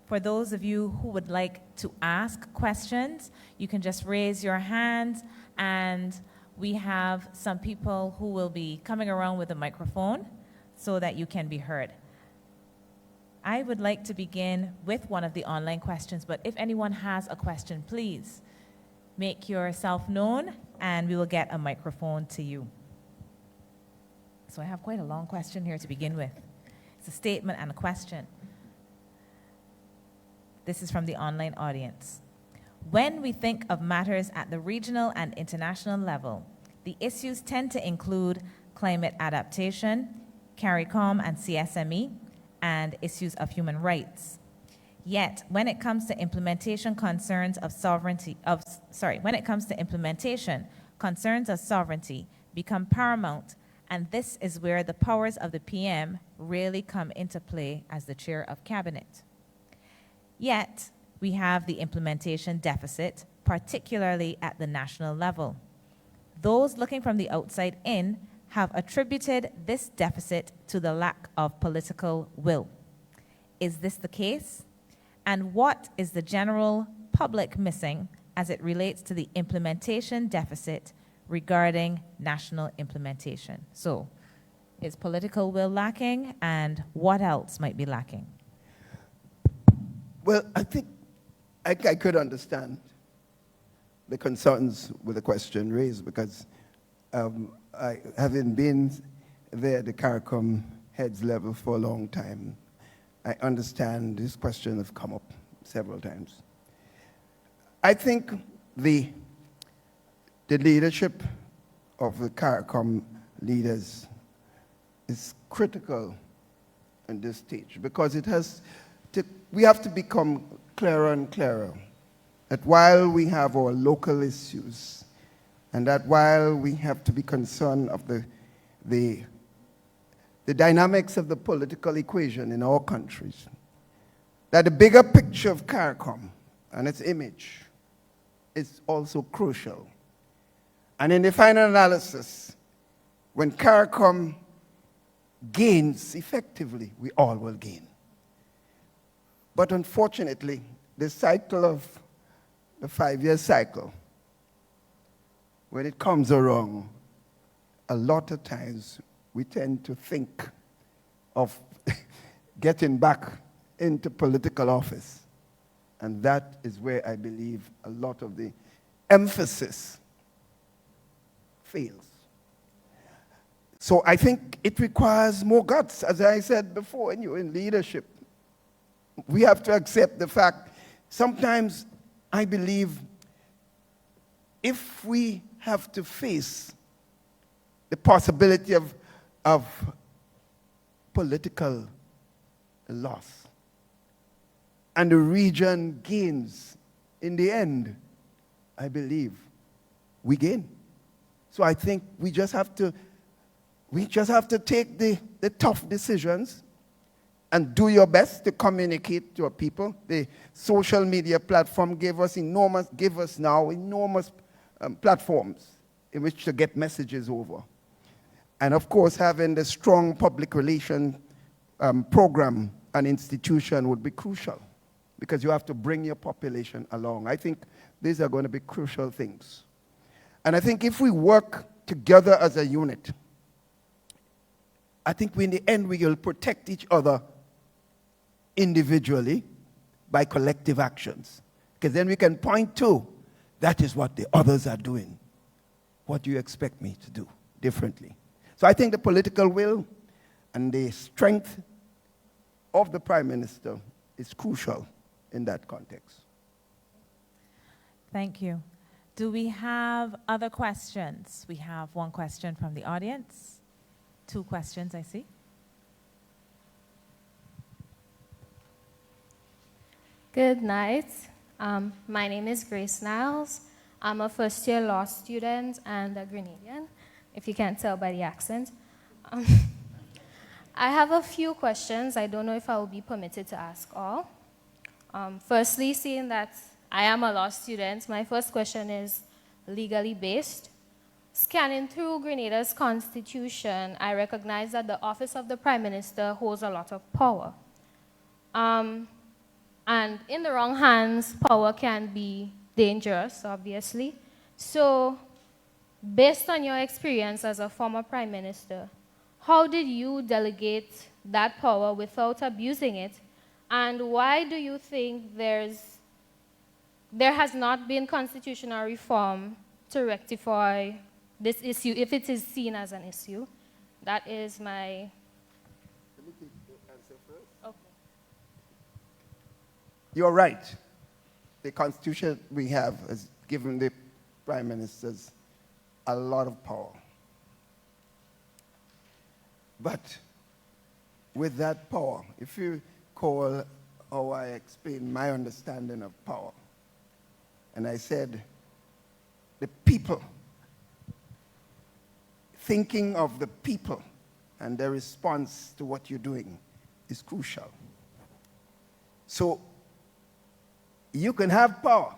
For those of you who would like to ask questions, you can just raise your hand, and we have some people who will be coming around with a microphone so that you can be heard. I would like to begin with one of the online questions, but if anyone has a question, please make yourself known, and we will get a microphone to you. So I have quite a long question here to begin with. It's a statement and a question. This is from the online audience. When we think of matters at the regional and international level, the issues tend to include climate adaptation, CARICOM and CSME, and issues of human rights. Yet, when it comes to implementation, concerns of sovereignty become paramount, and this is where the powers of the PM really come into play as the chair of cabinet. Yet, we have the implementation deficit, particularly at the national level. Those looking from the outside in have attributed this deficit to the lack of political will. Is this the case? And what is the general public missing as it relates to the implementation deficit regarding national implementation? So, is political will lacking, and what else might be lacking? Well, I think I could understand the concerns with the question raised, because having been there at the CARICOM heads level for a long time, I understand this question has come up several times. I think the leadership of the CARICOM leaders is critical in this stage, because we have to become clearer and clearer that while we have our local issues, and that while we have to be concerned of the dynamics of the political equation in our countries, that the bigger picture of CARICOM and its image is also crucial. And in the final analysis, when CARICOM gains effectively, we all will gain. But unfortunately, the cycle of the 5-year cycle, when it comes around, a lot of times we tend to think of getting back into political office. And that is where I believe a lot of the emphasis fails. So I think it requires more guts. As I said before, when you're in leadership, we have to accept the fact, sometimes I believe if we have to face the possibility of political loss, and the region gains, in the end, I believe we gain. So I think we just have to we just have to take the tough decisions and do your best to communicate to our people. The social media platform gave us enormous platforms in which to get messages over. And of course, having the strong public relation program and institution would be crucial, because you have to bring your population along. I think these are going to be crucial things. And I think if we work together as a unit, I think in the end we will protect each other individually by collective actions. Because then we can point to, that is what the others are doing. What do you expect me to do differently? So I think the political will and the strength of the Prime Minister is crucial in that context. Thank you. Do we have other questions? We have one question from the audience. Two questions, I see. Good night. My name is Grace Niles. I'm a first-year law student and a Grenadian, if you can't tell by the accent. I have a few questions. I don't know if I will be permitted to ask all. Firstly, seeing that I am a law student, my first question is legally based. Scanning through Grenada's constitution, I recognize that the office of the Prime Minister holds a lot of power. And in the wrong hands, power can be dangerous, obviously. So, based on your experience as a former Prime Minister, how did you delegate that power without abusing it? And why do you think there has not been constitutional reform to rectify this issue, if it is seen as an issue? That is my... Let me take the answer first. Okay. You're right. The Constitution we have has given the Prime Ministers a lot of power. But with that power, if you recall how I explained my understanding of power, and I said the people, thinking of the people and their response to what you're doing is crucial. So you can have power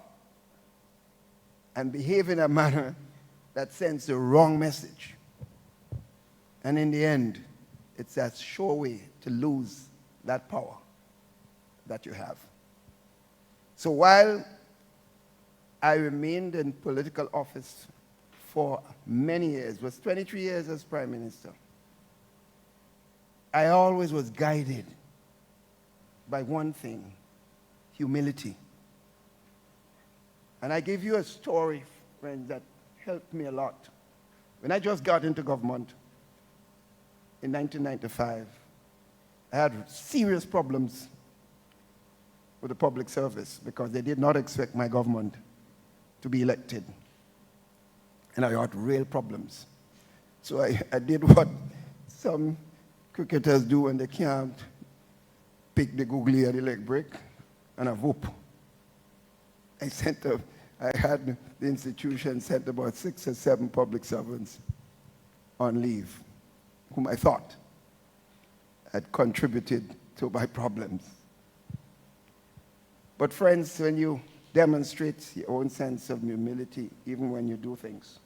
and behave in a manner that sends the wrong message. And in the end, it's a sure way to lose that power that you have. So while I remained in political office for many years, was 23 years as Prime Minister, I always was guided by one thing: humility. And I give you a story, friends, that helped me a lot. When I just got into government in 1995, I had serious problems with the public service because they did not expect my government to be elected. And I had real problems. So I did what some cricketers do when they can't pick the googly or the leg break, and I whoop. I had the institution sent about 6 or 7 public servants on leave, whom I thought had contributed to my problems. But friends, when you demonstrate your own sense of humility, even when you do things,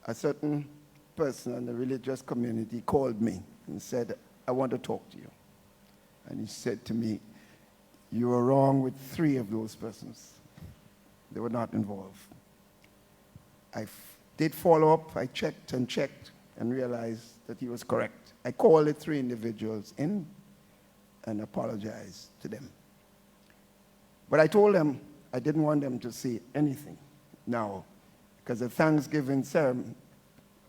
a certain person in the religious community called me and said, "I want to talk to you." And he said to me, "You were wrong with 3 of those persons. They were not involved." I did follow up. I checked and realized that he was correct. I called the 3 individuals in and apologized to them. But I told them I didn't want them to say anything now, because the Thanksgiving ceremony,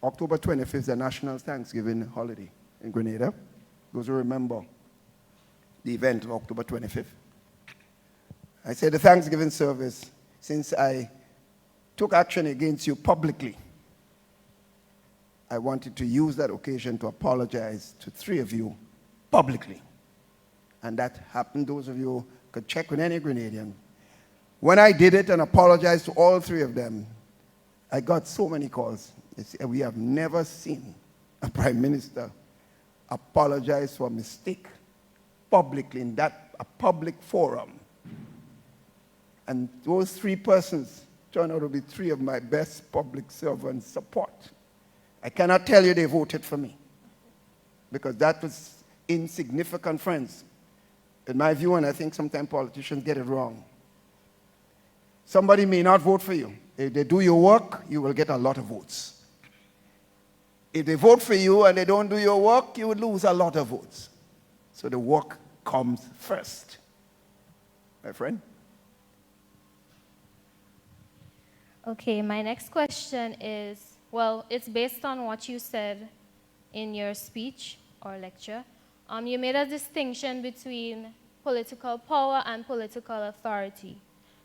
October 25th is a national Thanksgiving holiday in Grenada. Those who remember the event of October 25th. I said the Thanksgiving service, since I took action against you publicly, I wanted to use that occasion to apologize to 3 of you publicly. And that happened. Those of you could check with any Grenadian. When I did it and apologized to all 3 of them, I got so many calls. They said, "We have never seen a prime minister apologize for a mistake publicly in a public forum. And those three persons turned out to be three of my best public servant support. I cannot tell you they voted for me, because that was insignificant, friends. In my view, and I think sometimes politicians get it wrong. Somebody may not vote for you. If they do your work, you will get a lot of votes. If they vote for you and they don't do your work, you would lose a lot of votes. So the work comes first. My friend? Okay, my next question is, well, it's based on what you said in your speech or lecture. You made a distinction between political power and political authority.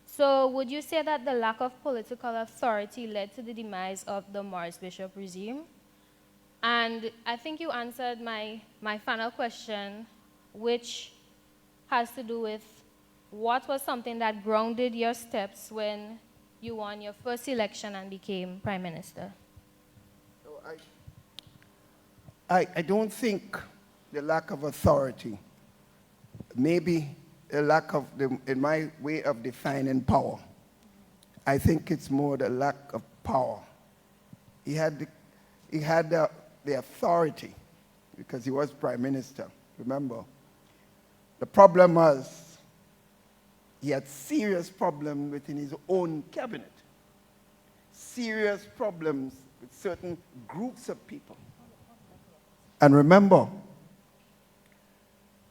So would you say that the lack of political authority led to the demise of the Morris Bishop regime? And I think you answered my final question, which has to do with what was something that grounded your steps when you won your first election and became prime minister? So I don't think the lack of authority, maybe a lack of, in my way of defining power, I think it's more the lack of power. He had the authority because he was prime minister, remember. The problem was he had serious problems within his own cabinet, serious problems with certain groups of people. And remember,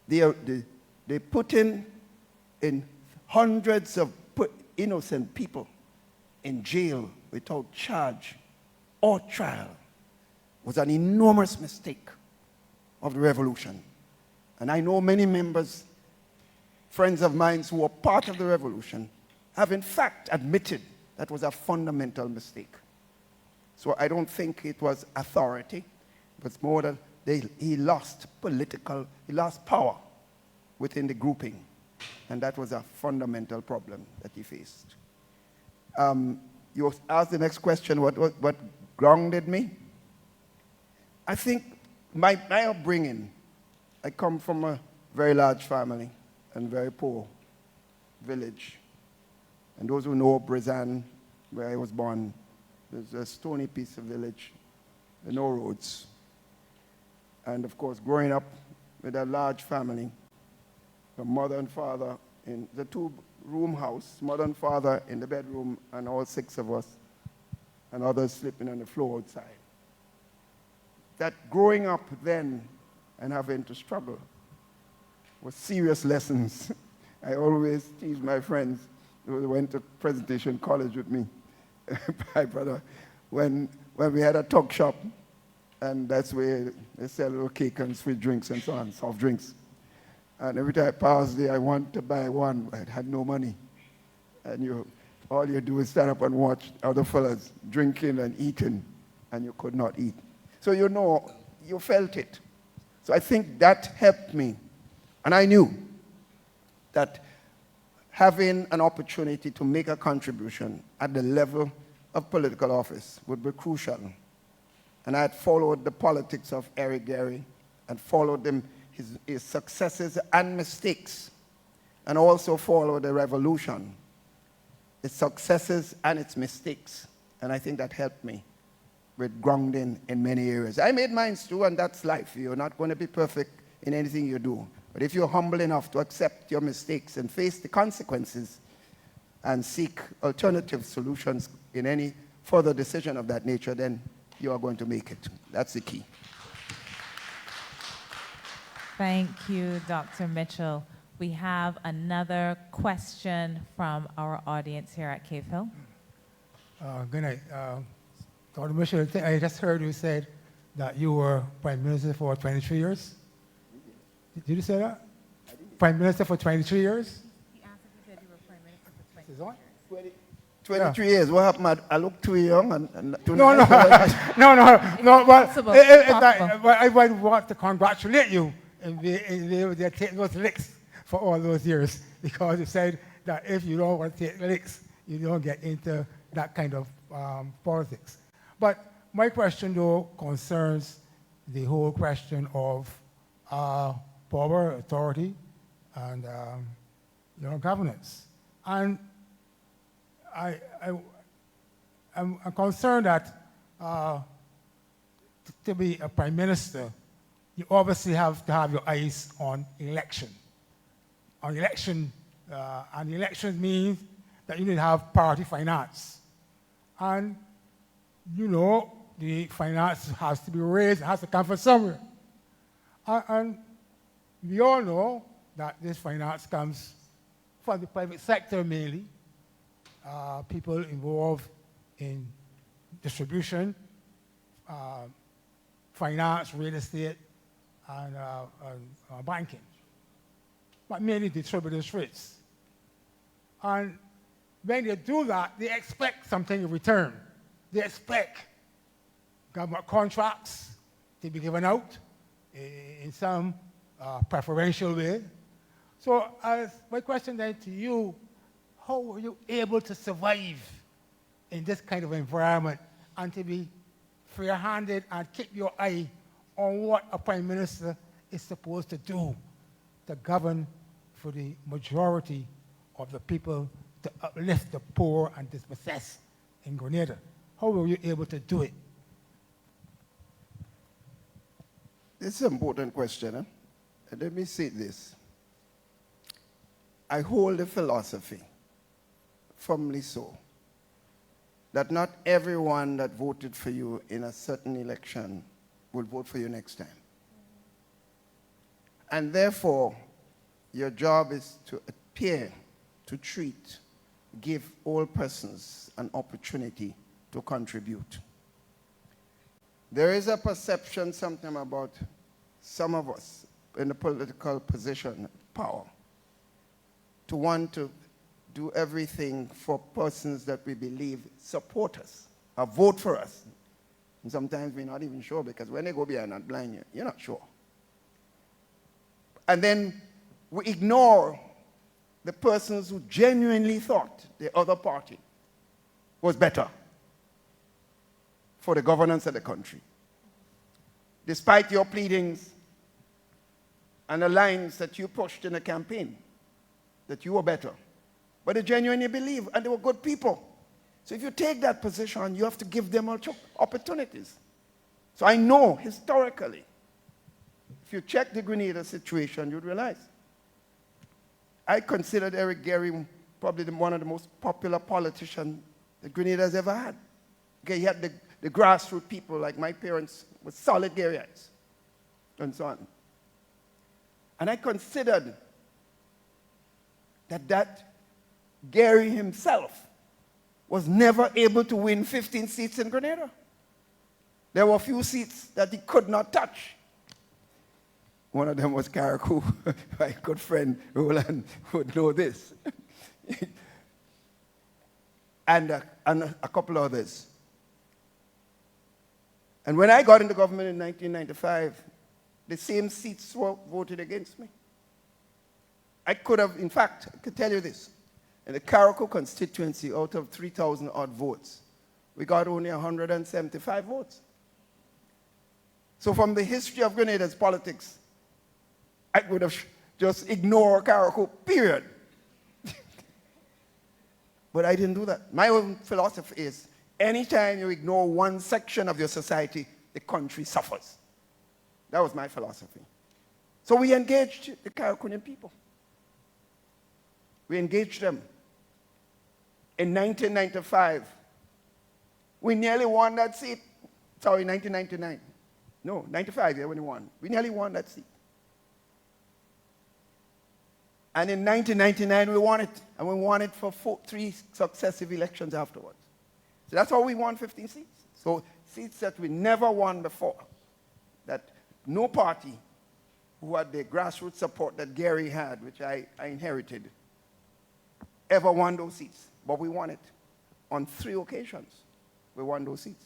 they put in hundreds of innocent people in jail without charge or trial. It was an enormous mistake of the revolution. And I know many members, friends of mine who were part of the revolution, have in fact admitted that was a fundamental mistake. So I don't think it was authority, but it's more that he lost power within the grouping. And that was a fundamental problem that he faced. You asked the next question, what grounded me? I think my upbringing, I come from a very large family and very poor village. And those who know Brazan, where I was born, there's a stony piece of village, with no roads. And of course, growing up with a large family, a mother and father in the two-room house, mother and father in the bedroom, and all six of us, and others sleeping on the floor outside. That growing up then and having to struggle was serious lessons. I always tease my friends who went to presentation college with me, my brother, when we had a talk shop, and that's where they sell little cake and sweet drinks and so on, soft drinks. And every time I passed there, I wanted to buy one, but I had no money. And all you do is stand up and watch other fellas drinking and eating, and you could not eat. So you felt it. So I think that helped me. And I knew that having an opportunity to make a contribution at the level of political office would be crucial. And I had followed the politics of Eric Gary and followed his successes and mistakes, and also followed the revolution, its successes and its mistakes. And I think that helped me with grounding in many areas. I made mine too, and that's life. You're not going to be perfect in anything you do. But if you're humble enough to accept your mistakes and face the consequences and seek alternative solutions in any further decision of that nature, then you are going to make it. That's the key. Thank you, Dr. Mitchell. We have another question from our audience here at Cave Hill. Good night. Dr. Mitchell, I just heard you said that you were Prime Minister for 23 years. Did you say that? Prime Minister for 23 years? He answered, he said you were Prime Minister for 23 years. 23 years. What happened? I look too young and too No, but I want to congratulate you and be able to take those licks for all those years, because you said that if you don't want to take licks, you don't get into that kind of politics. But my question, though, concerns the whole question of power, authority, and governance. And I'm concerned that to be a prime minister, you obviously have to have your eyes on election. And election means that you need to have party finance. And the finance has to be raised, it has to come from somewhere. And we all know that this finance comes from the private sector mainly, people involved in distribution, finance, real estate, and banking, but mainly distributors' rates. And when they do that, they expect something in return. They expect government contracts to be given out in some preferential way. So my question then to you, how were you able to survive in this kind of environment and to be fair-handed and keep your eye on what a prime minister is supposed to do to govern for the majority of the people, to uplift the poor and dispossessed in Grenada? How were you able to do it? This is an important question. And let me say this. I hold a philosophy, firmly so, that not everyone that voted for you in a certain election will vote for you next time. And therefore, your job is to appear, to treat, give all persons an opportunity to contribute. There is a perception sometimes about some of us in the political position, power, to want to do everything for persons that we believe support us or vote for us. And sometimes we're not even sure, because when they go behind and blind you, you're not sure. And then we ignore the persons who genuinely thought the other party was better for the governance of the country. Despite your pleadings and the lines that you pushed in the campaign, that you were better. But they genuinely believe, and they were good people. So if you take that position, you have to give them opportunities. So I know, historically, if you check the Grenada situation, you'd realize. I considered Eric Gary probably one of the most popular politicians that Grenada has ever had. Okay, he had the grassroots people, like my parents were solid Garyites, and so on. And I considered that Gary himself was never able to win 15 seats in Grenada. There were a few seats that he could not touch. One of them was Carriacou. My good friend Roland would know this. and a couple others. And when I got into government in 1995, the same seats were voted against me. I could have, in fact, I could tell you this. In the Carriacou constituency, out of 3,000 odd votes, we got only 175 votes. So from the history of Grenada's politics, I would have just ignored Carriacou, period. But I didn't do that. My own philosophy is, anytime you ignore one section of your society, the country suffers. That was my philosophy. So we engaged the Carriacouian people. We engaged them. In 1995, we nearly won that seat. Sorry, 1999. No, 95, yeah, when we won. We nearly won that seat. And in 1999, we won it. And we won it for 3 successive elections afterwards. So that's how we won 15 seats. So seats that we never won before. That no party who had the grassroots support that Gary had, which I inherited, ever won those seats. But we won it. On 3 occasions, we won those seats.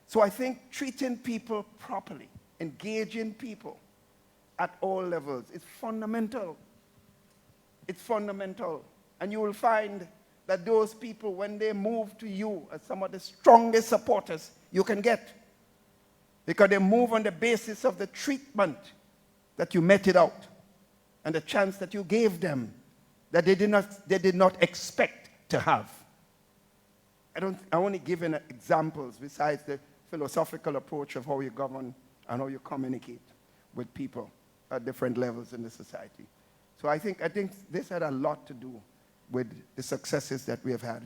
So I think treating people properly, engaging people at all levels is fundamental. It's fundamental. And you will find that those people, when they move to you as some of the strongest supporters you can get. Because they move on the basis of the treatment that you meted out and the chance that you gave them that they did not expect to have. I only give examples besides the philosophical approach of how you govern and how you communicate with people at different levels in the society. So I think this had a lot to do with the successes that we have had.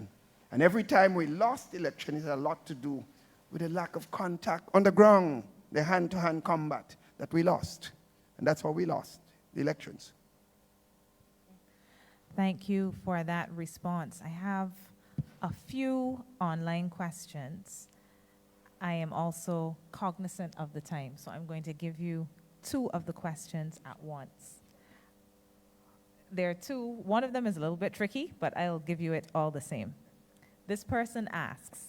And every time we lost the election, it had a lot to do with the lack of contact on the ground, the hand-to-hand combat that we lost. And that's how we lost the elections. Thank you for that response. I have a few online questions. I am also cognizant of the time, so I'm going to give you 2 of the questions at once. There are 2. One of them is a little bit tricky, but I'll give you it all the same. This person asks,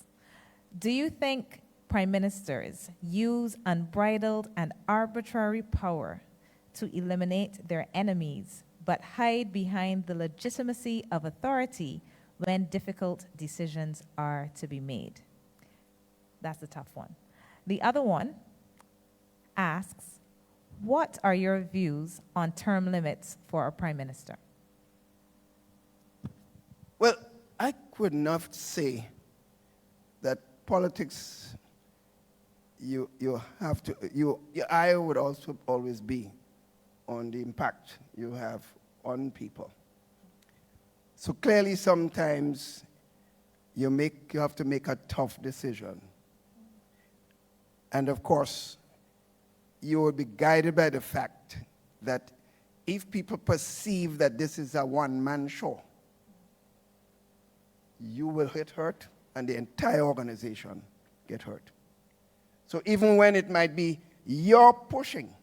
do you think prime ministers use unbridled and arbitrary power to eliminate their enemies, but hide behind the legitimacy of authority when difficult decisions are to be made? That's the tough one. The other one asks, what are your views on term limits for a prime minister? Well, I would not say that politics, I would also always be on the impact you have on people. So clearly sometimes you have to make a tough decision. And of course, you will be guided by the fact that if people perceive that this is a one-man show, you will get hurt and the entire organization get hurt. So even when it might be you're pushing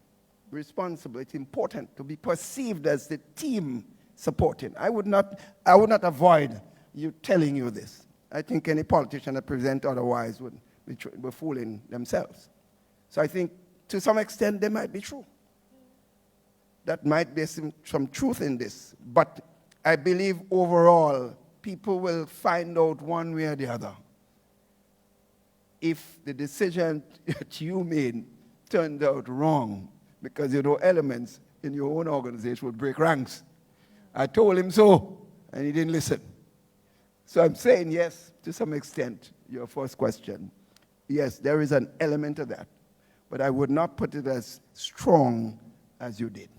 responsible, it's important to be perceived as the team supporting. I would not avoid you telling you this. I think any politician that presents otherwise would be fooling themselves. So I think to some extent they might be true. That might be some truth in this. But I believe overall people will find out one way or the other if the decision that you made turned out wrong, because elements in your own organization would break ranks. I told him so, and he didn't listen. So I'm saying yes, to some extent, your first question. Yes, there is an element of that, but I would not put it as strong as you did.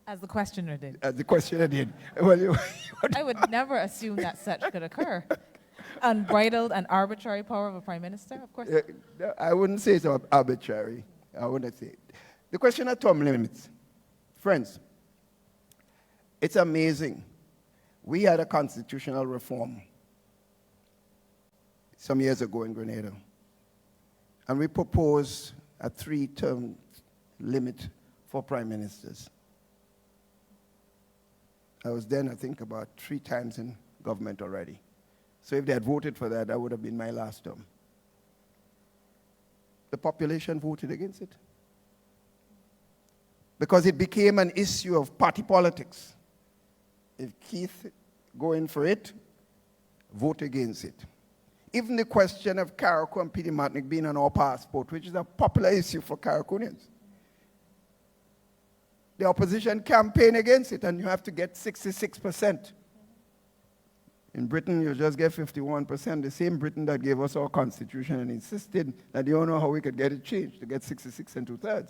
As the questioner did. As the questioner did. Well, I would never assume that such could occur. Unbridled and arbitrary power of a prime minister, of course. I wouldn't say it's arbitrary. I wouldn't say it. The question of term limits. Friends, it's amazing. We had a constitutional reform some years ago in Grenada, and we proposed a 3-term limit for prime ministers. I was then, I think, about 3 times in government already. So if they had voted for that, that would have been my last term. The population voted against it, because it became an issue of party politics. If Keith go in for it, vote against it. Even the question of Carriacou and Peter Martinic being on our passport, which is a popular issue for Carriacouians. The opposition campaigned against it, and you have to get 66%. In Britain, you just get 51%, the same Britain that gave us our constitution and insisted that they don't know how we could get it changed to get 66 and 2/3.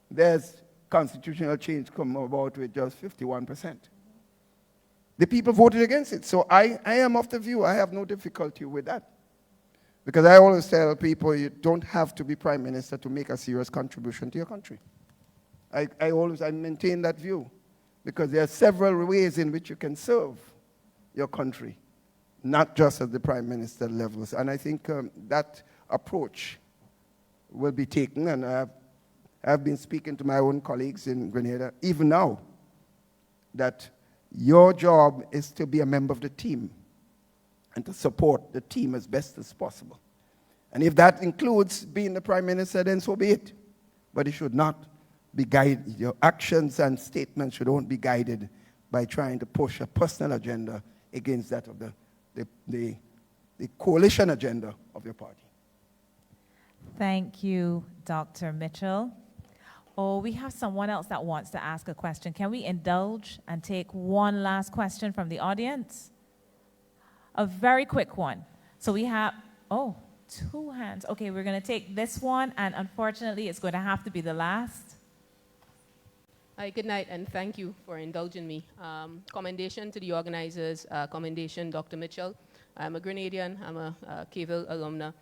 There's constitutional change come about with just 51%. The people voted against it. So I am of the view, I have no difficulty with that. Because I always tell people, you don't have to be prime minister to make a serious contribution to your country. I maintain that view, because there are several ways in which you can serve your country, not just at the prime minister levels. And I think that approach will be taken, and I've been speaking to my own colleagues in Grenada, even now, that your job is to be a member of the team and to support the team as best as possible. And if that includes being the prime minister, then so be it. But it should not be guided. Your actions and statements should not be guided by trying to push a personal agenda against that of the coalition agenda of your party. Thank you, Dr. Mitchell. Oh, we have someone else that wants to ask a question. Can we indulge and take one last question from the audience? A very quick one. So we have, oh, 2 hands. Okay, we're going to take this one, and unfortunately, it's going to have to be the last. Hi, good night, and thank you for indulging me. Commendation to the organizers, commendation, Dr. Mitchell. I'm a Grenadian, I'm a Cavell alumna.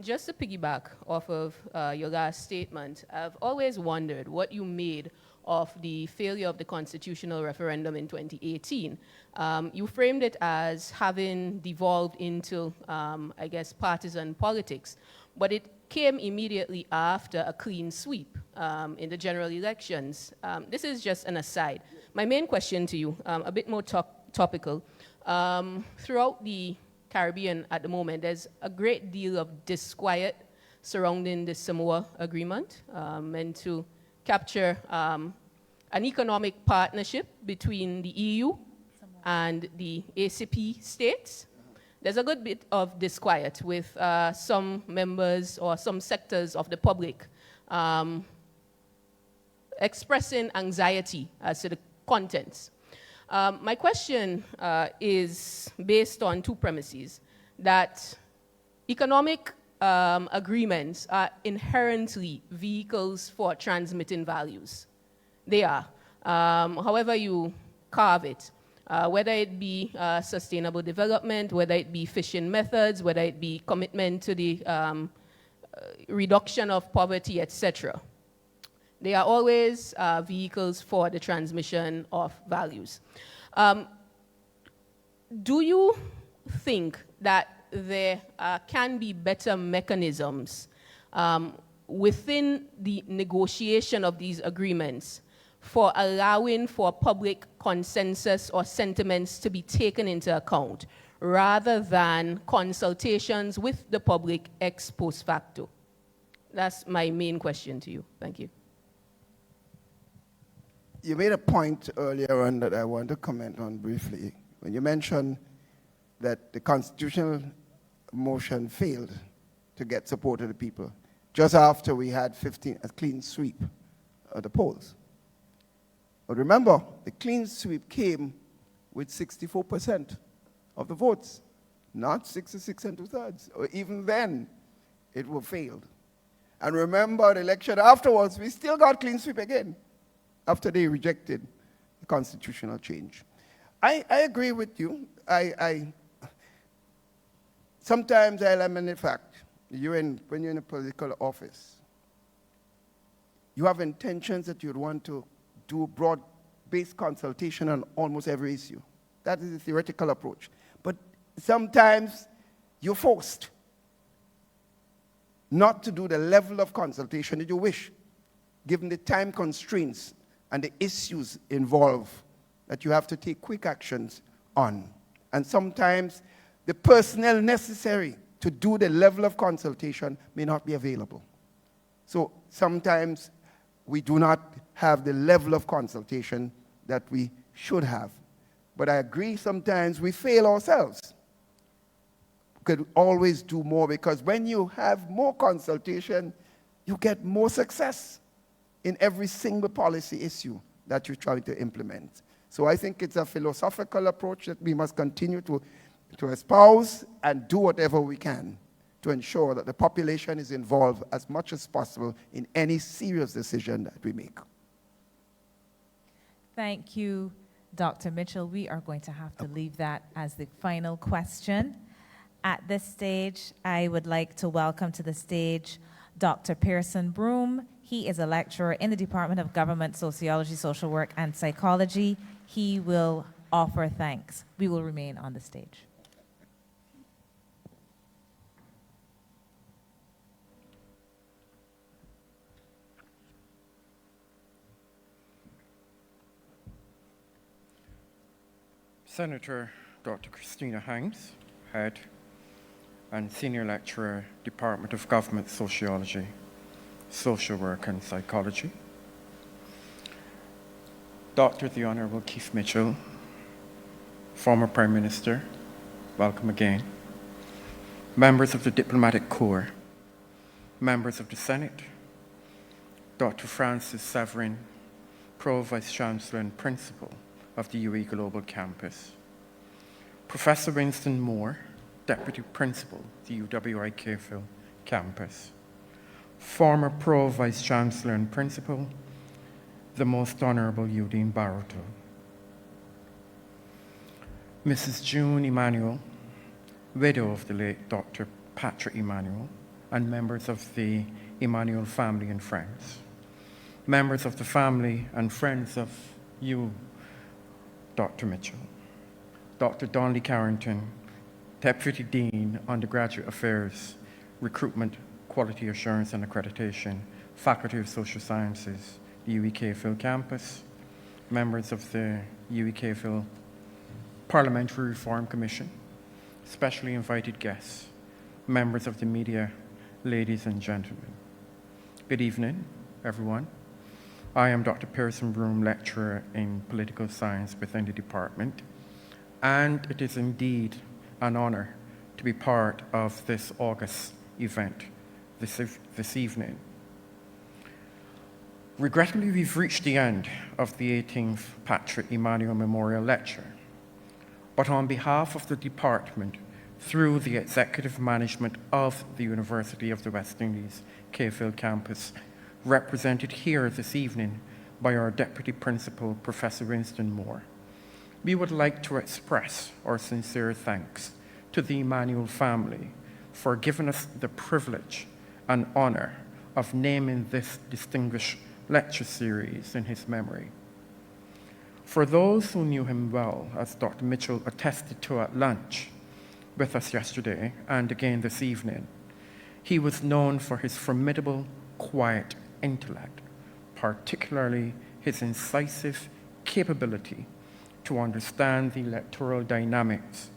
Just to piggyback off of your last statement, I've always wondered what you made of the failure of the constitutional referendum in 2018. You framed it as having devolved into, I guess, partisan politics, but it came immediately after a clean sweep in the general elections. This is just an aside. My main question to you, a bit more topical. Throughout the Caribbean at the moment, there's a great deal of disquiet surrounding the Samoa Agreement and to capture an economic partnership between the EU and the ACP states. There's a good bit of disquiet with some members or some sectors of the public expressing anxiety as to the contents. My question is based on 2 premises, that economic agreements are inherently vehicles for transmitting values. They are. However you carve it, whether it be sustainable development, whether it be fishing methods, whether it be commitment to the reduction of poverty, etc. They are always vehicles for the transmission of values. Do you think that there can be better mechanisms within the negotiation of these agreements for allowing for public consensus or sentiments to be taken into account rather than consultations with the public ex post facto? That's my main question to you. Thank you. You made a point earlier on that I want to comment on briefly. When you mentioned that the constitutional motion failed to get support of the people just after we had a clean sweep of the polls. But remember, the clean sweep came with 64% of the votes, not 66 and 2/3. Or even then, it would failed. And remember, the election afterwards, we still got clean sweep again after they rejected the constitutional change. I agree with you. Sometimes I lament the fact that when you're in a political office, you have intentions that you'd want to do broad-based consultation on almost every issue. That is a theoretical approach. But sometimes you're forced not to do the level of consultation that you wish, given the time constraints and the issues involved that you have to take quick actions on. And sometimes the personnel necessary to do the level of consultation may not be available. So sometimes we do not have the level of consultation that we should have. But I agree, sometimes we fail ourselves. We could always do more, because when you have more consultation, you get more success in every single policy issue that you're trying to implement. So I think it's a philosophical approach that we must continue to espouse and do whatever we can to ensure that the population is involved as much as possible in any serious decision that we make. Thank you, Dr. Mitchell. We are going to have to leave that as the final question. At this stage, I would like to welcome to the stage Dr. Pearson Broom. He is a lecturer in the Department of Government Sociology, Social Work, and Psychology. He will offer thanks. We will remain on the stage. Senator Dr. Christina Hines, Head and Senior Lecturer, Department of Government Sociology, Social Work and Psychology. Dr. the Honorable Keith Mitchell, former Prime Minister, welcome again. Members of the Diplomatic Corps, members of the Senate, Dr. Francis Severin, Pro Vice Chancellor and Principal of the UE Global Campus, Professor Winston Moore, Deputy Principal, the UWITV Campus, former Pro Vice Chancellor and Principal, the Most Honorable Eugene Barroto, Mrs. June Emmauel, widow of the late Dr. Patrick Emmauel, and members of the Emmauel family and friends, members of the family and friends of you, Dr. Mitchell, Dr. Donnelly Carrington, Deputy Dean, Undergraduate Affairs, Recruitment, Quality Assurance and Accreditation, Faculty of Social Sciences, the UWITV Campus, members of the UWITV Parliamentary Reform Commission, specially invited guests, members of the media, ladies and gentlemen. Good evening, everyone. I am Dr. Pearson Broom, lecturer in political science within the department, and it is indeed an honor to be part of this August event this evening. Regrettably, we've reached the end of the 18th Patrick Emmauel Memorial Lecture, but on behalf of the department, through the executive management of the University of the West Indies, Cave Hill campus, represented here this evening by our Deputy Principal, Professor Winston Moore, we would like to express our sincere thanks to the Emmauel family for giving us the privilege and honor of naming this distinguished lecture series in his memory. For those who knew him well, as Dr. Mitchell attested to at lunch with us yesterday and again this evening, he was known for his formidable, quiet intellect, particularly his incisive capability to understand the electoral dynamics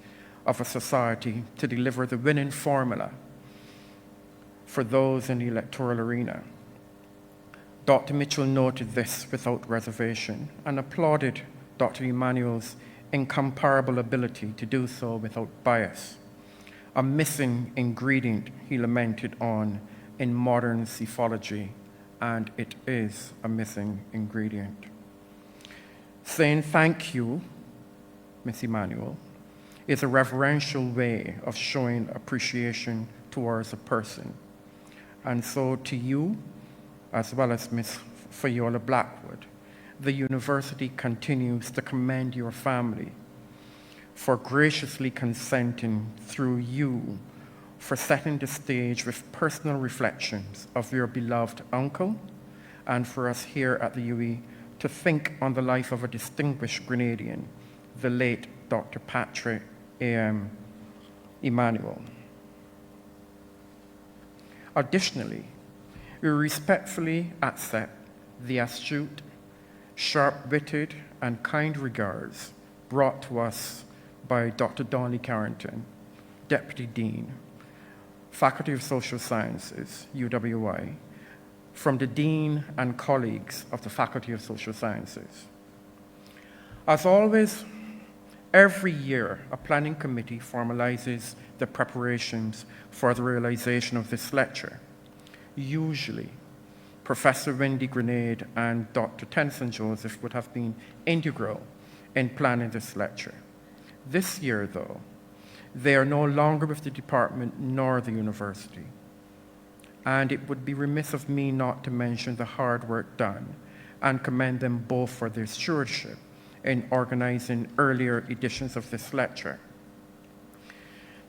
of a society to deliver the winning formula for those in the electoral arena. Dr. Mitchell noted this without reservation and applauded Dr. Emmauel's incomparable ability to do so without bias, a missing ingredient he lamented on in modern psephology, and it is a missing ingredient. Saying thank you, Miss Emmauel, is a reverential way of showing appreciation towards a person. And so to you, as well as Miss Fiola Blackwood, the university continues to commend your family for graciously consenting through you for setting the stage with personal reflections of your beloved uncle, and for us here at the UE to think on the life of a distinguished Grenadian, the late Dr. Patrick A.M. Emmauel. Additionally, we respectfully accept the astute, sharp-witted, and kind regards brought to us by Dr. Donnelly Carrington, Deputy Dean, Faculty of Social Sciences, UWI, from the Dean and colleagues of the Faculty of Social Sciences. As always, every year, a planning committee formalizes the preparations for the realization of this lecture. Usually, Professor Wendy Grenade and Dr. Tennyson Joseph would have been integral in planning this lecture. This year, though, they are no longer with the department nor the university. And it would be remiss of me not to mention the hard work done and commend them both for their stewardship in organizing earlier editions of this lecture.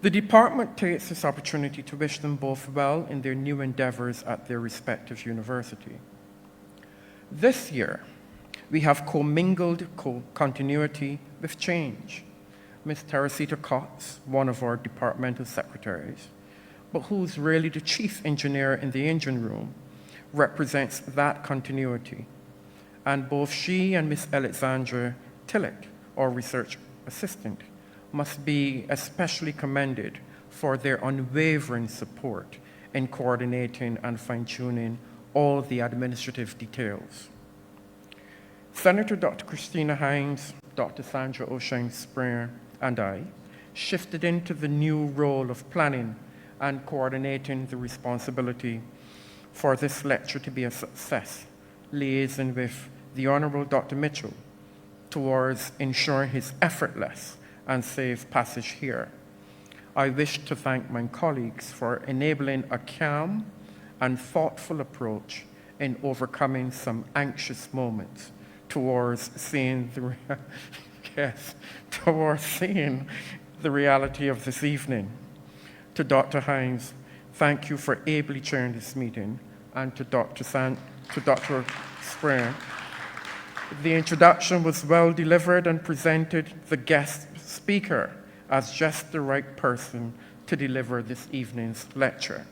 The department takes this opportunity to wish them both well in their new endeavors at their respective university. This year, we have commingled continuity with change. Ms. Teresita Cox, one of our departmental secretaries, but who's really the chief engineer in the engine room, represents that continuity. And both she and Ms. Alexandra Tillett, our research assistant, must be especially commended for their unwavering support in coordinating and fine-tuning all the administrative details. Senator Dr. Christina Hines, Dr. Sandra O'Shane Springer, and I shifted into the new role of planning and coordinating the responsibility for this lecture to be a success, liaising with the Honourable Dr. Mitchell towards ensuring his effortless and safe passage here. I wish to thank my colleagues for enabling a calm and thoughtful approach in overcoming some anxious moments towards seeing the reality of this evening. To Dr. Hines, thank you for ably chairing this meeting, and to Dr. Sprayer. The introduction was well delivered and presented the guest speaker as just the right person to deliver this evening's lecture.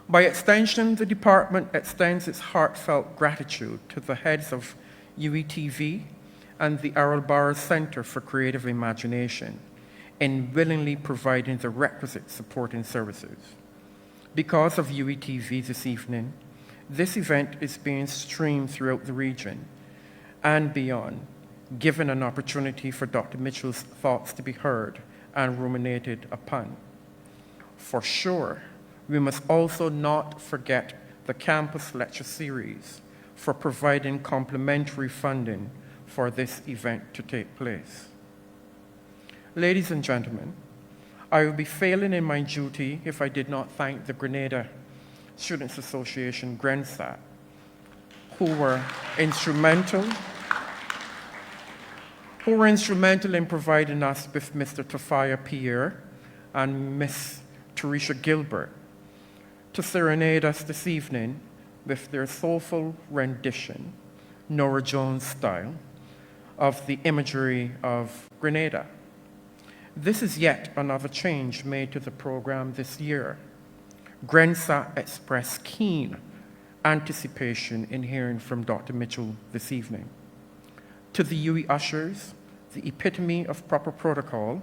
By extension, the department extends its heartfelt gratitude to the heads of UWITV and the Errol Barrows Center for Creative Imagination in willingly providing the requisite supporting services. Because of UWITV this evening, this event is being streamed throughout the region and beyond, giving an opportunity for Dr. Mitchell's thoughts to be heard and ruminated upon. For sure, we must also not forget the campus lecture series for providing complementary funding for this event to take place. Ladies and gentlemen, I would be failing in my duty if I did not thank the Grenada Students Association, GRENSAT, who were instrumental in providing us with Mr. Tafaya Pierre and Miss Teresa Gilbert to serenade us this evening with their soulful rendition, Nora Jones style, of the imagery of Grenada. This is yet another change made to the program this year. GRENSAT expressed keen anticipation in hearing from Dr. Mitchell this evening. To the UWI ushers, the epitome of proper protocol,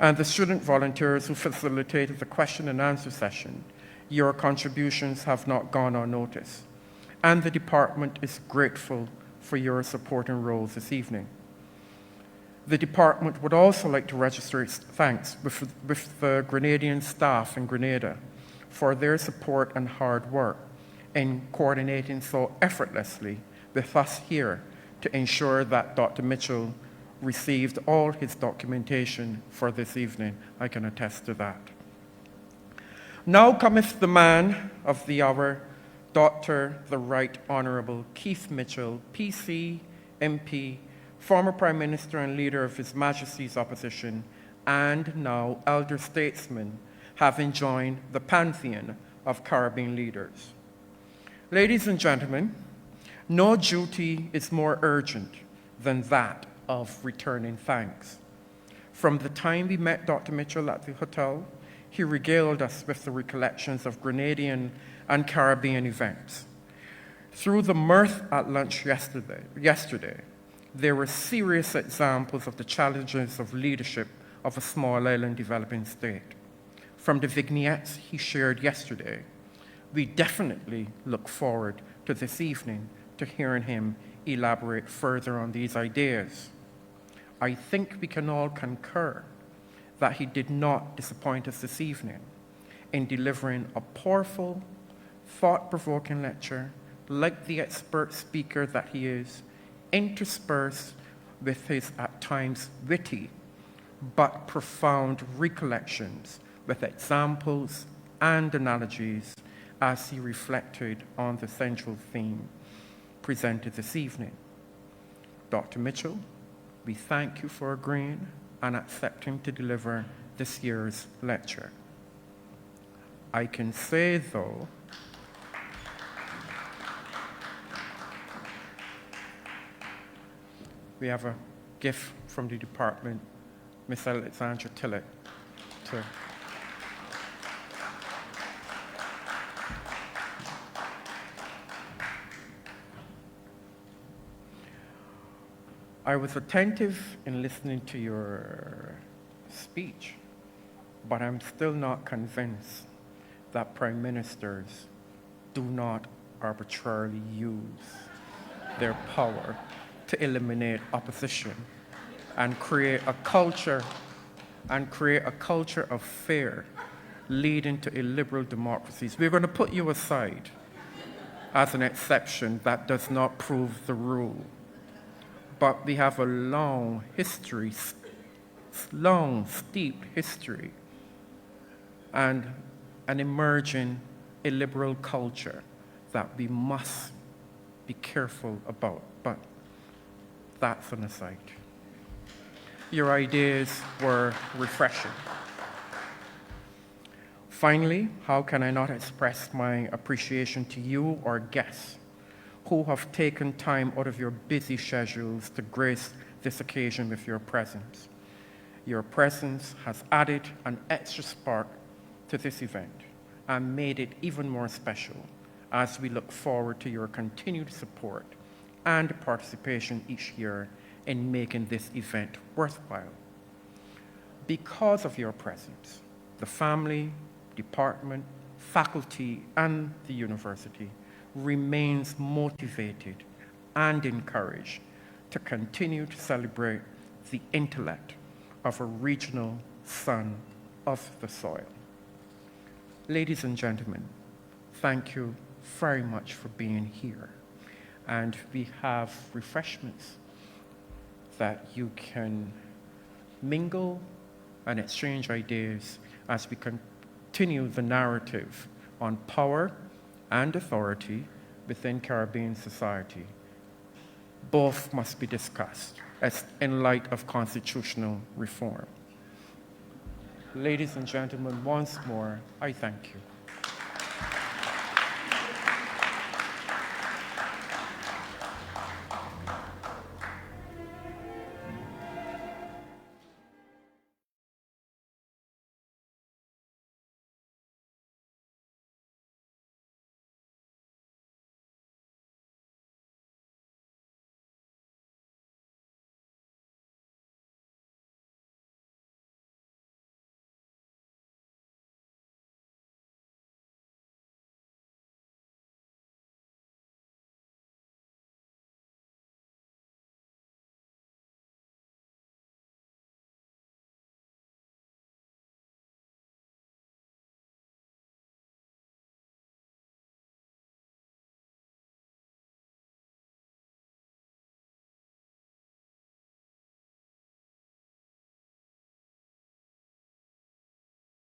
and the student volunteers who facilitated the question and answer session, your contributions have not gone unnoticed, and the department is grateful for your supporting roles this evening. The department would also like to register its thanks with the Grenadian staff in Grenada for their support and hard work in coordinating so effortlessly with us here to ensure that Dr. Mitchell received all his documentation for this evening. I can attest to that. Now cometh the man of the hour, Dr. the Right Honourable Keith Mitchell, PC, MP, former Prime Minister and leader of His Majesty's opposition, and now elder statesman, having joined the pantheon of Caribbean leaders. Ladies and gentlemen, no duty is more urgent than that of returning thanks. From the time we met Dr. Mitchell at the hotel, he regaled us with the recollections of Grenadian and Caribbean events. Through the mirth at lunch yesterday, there were serious examples of the challenges of leadership of a small island developing state. From the vignettes he shared yesterday, we definitely look forward to this evening to hearing him elaborate further on these ideas. I think we can all concur that he did not disappoint us this evening in delivering a powerful, thought-provoking lecture like the expert speaker that he is, interspersed with his at times witty but profound recollections with examples and analogies as he reflected on the central theme presented this evening. Dr. Mitchell, we thank you for agreeing and accepting to deliver this year's lecture. I can say, though, we have a gift from the department, Ms. Alexandra Tillett. I was attentive in listening to your speech, but I'm still not convinced that prime ministers do not arbitrarily use their power to eliminate opposition and create a culture of fear leading to illiberal democracies. We're going to put you aside as an exception that does not prove the rule. But we have a long history, long, steep history, and an emerging illiberal culture that we must be careful about. But that's an aside. Your ideas were refreshing. Finally, how can I not express my appreciation to you, our guests, who have taken time out of your busy schedules to grace this occasion with your presence. Your presence has added an extra spark to this event and made it even more special as we look forward to your continued support and participation each year in making this event worthwhile. Because of your presence, the family, department, faculty, and the university remains motivated and encouraged to continue to celebrate the intellect of a regional son of the soil. Ladies and gentlemen, thank you very much for being here. And we have refreshments that you can mingle and exchange ideas as we continue the narrative on power and authority within Caribbean society. Both must be discussed as in light of constitutional reform. Ladies and gentlemen, once more, I thank you.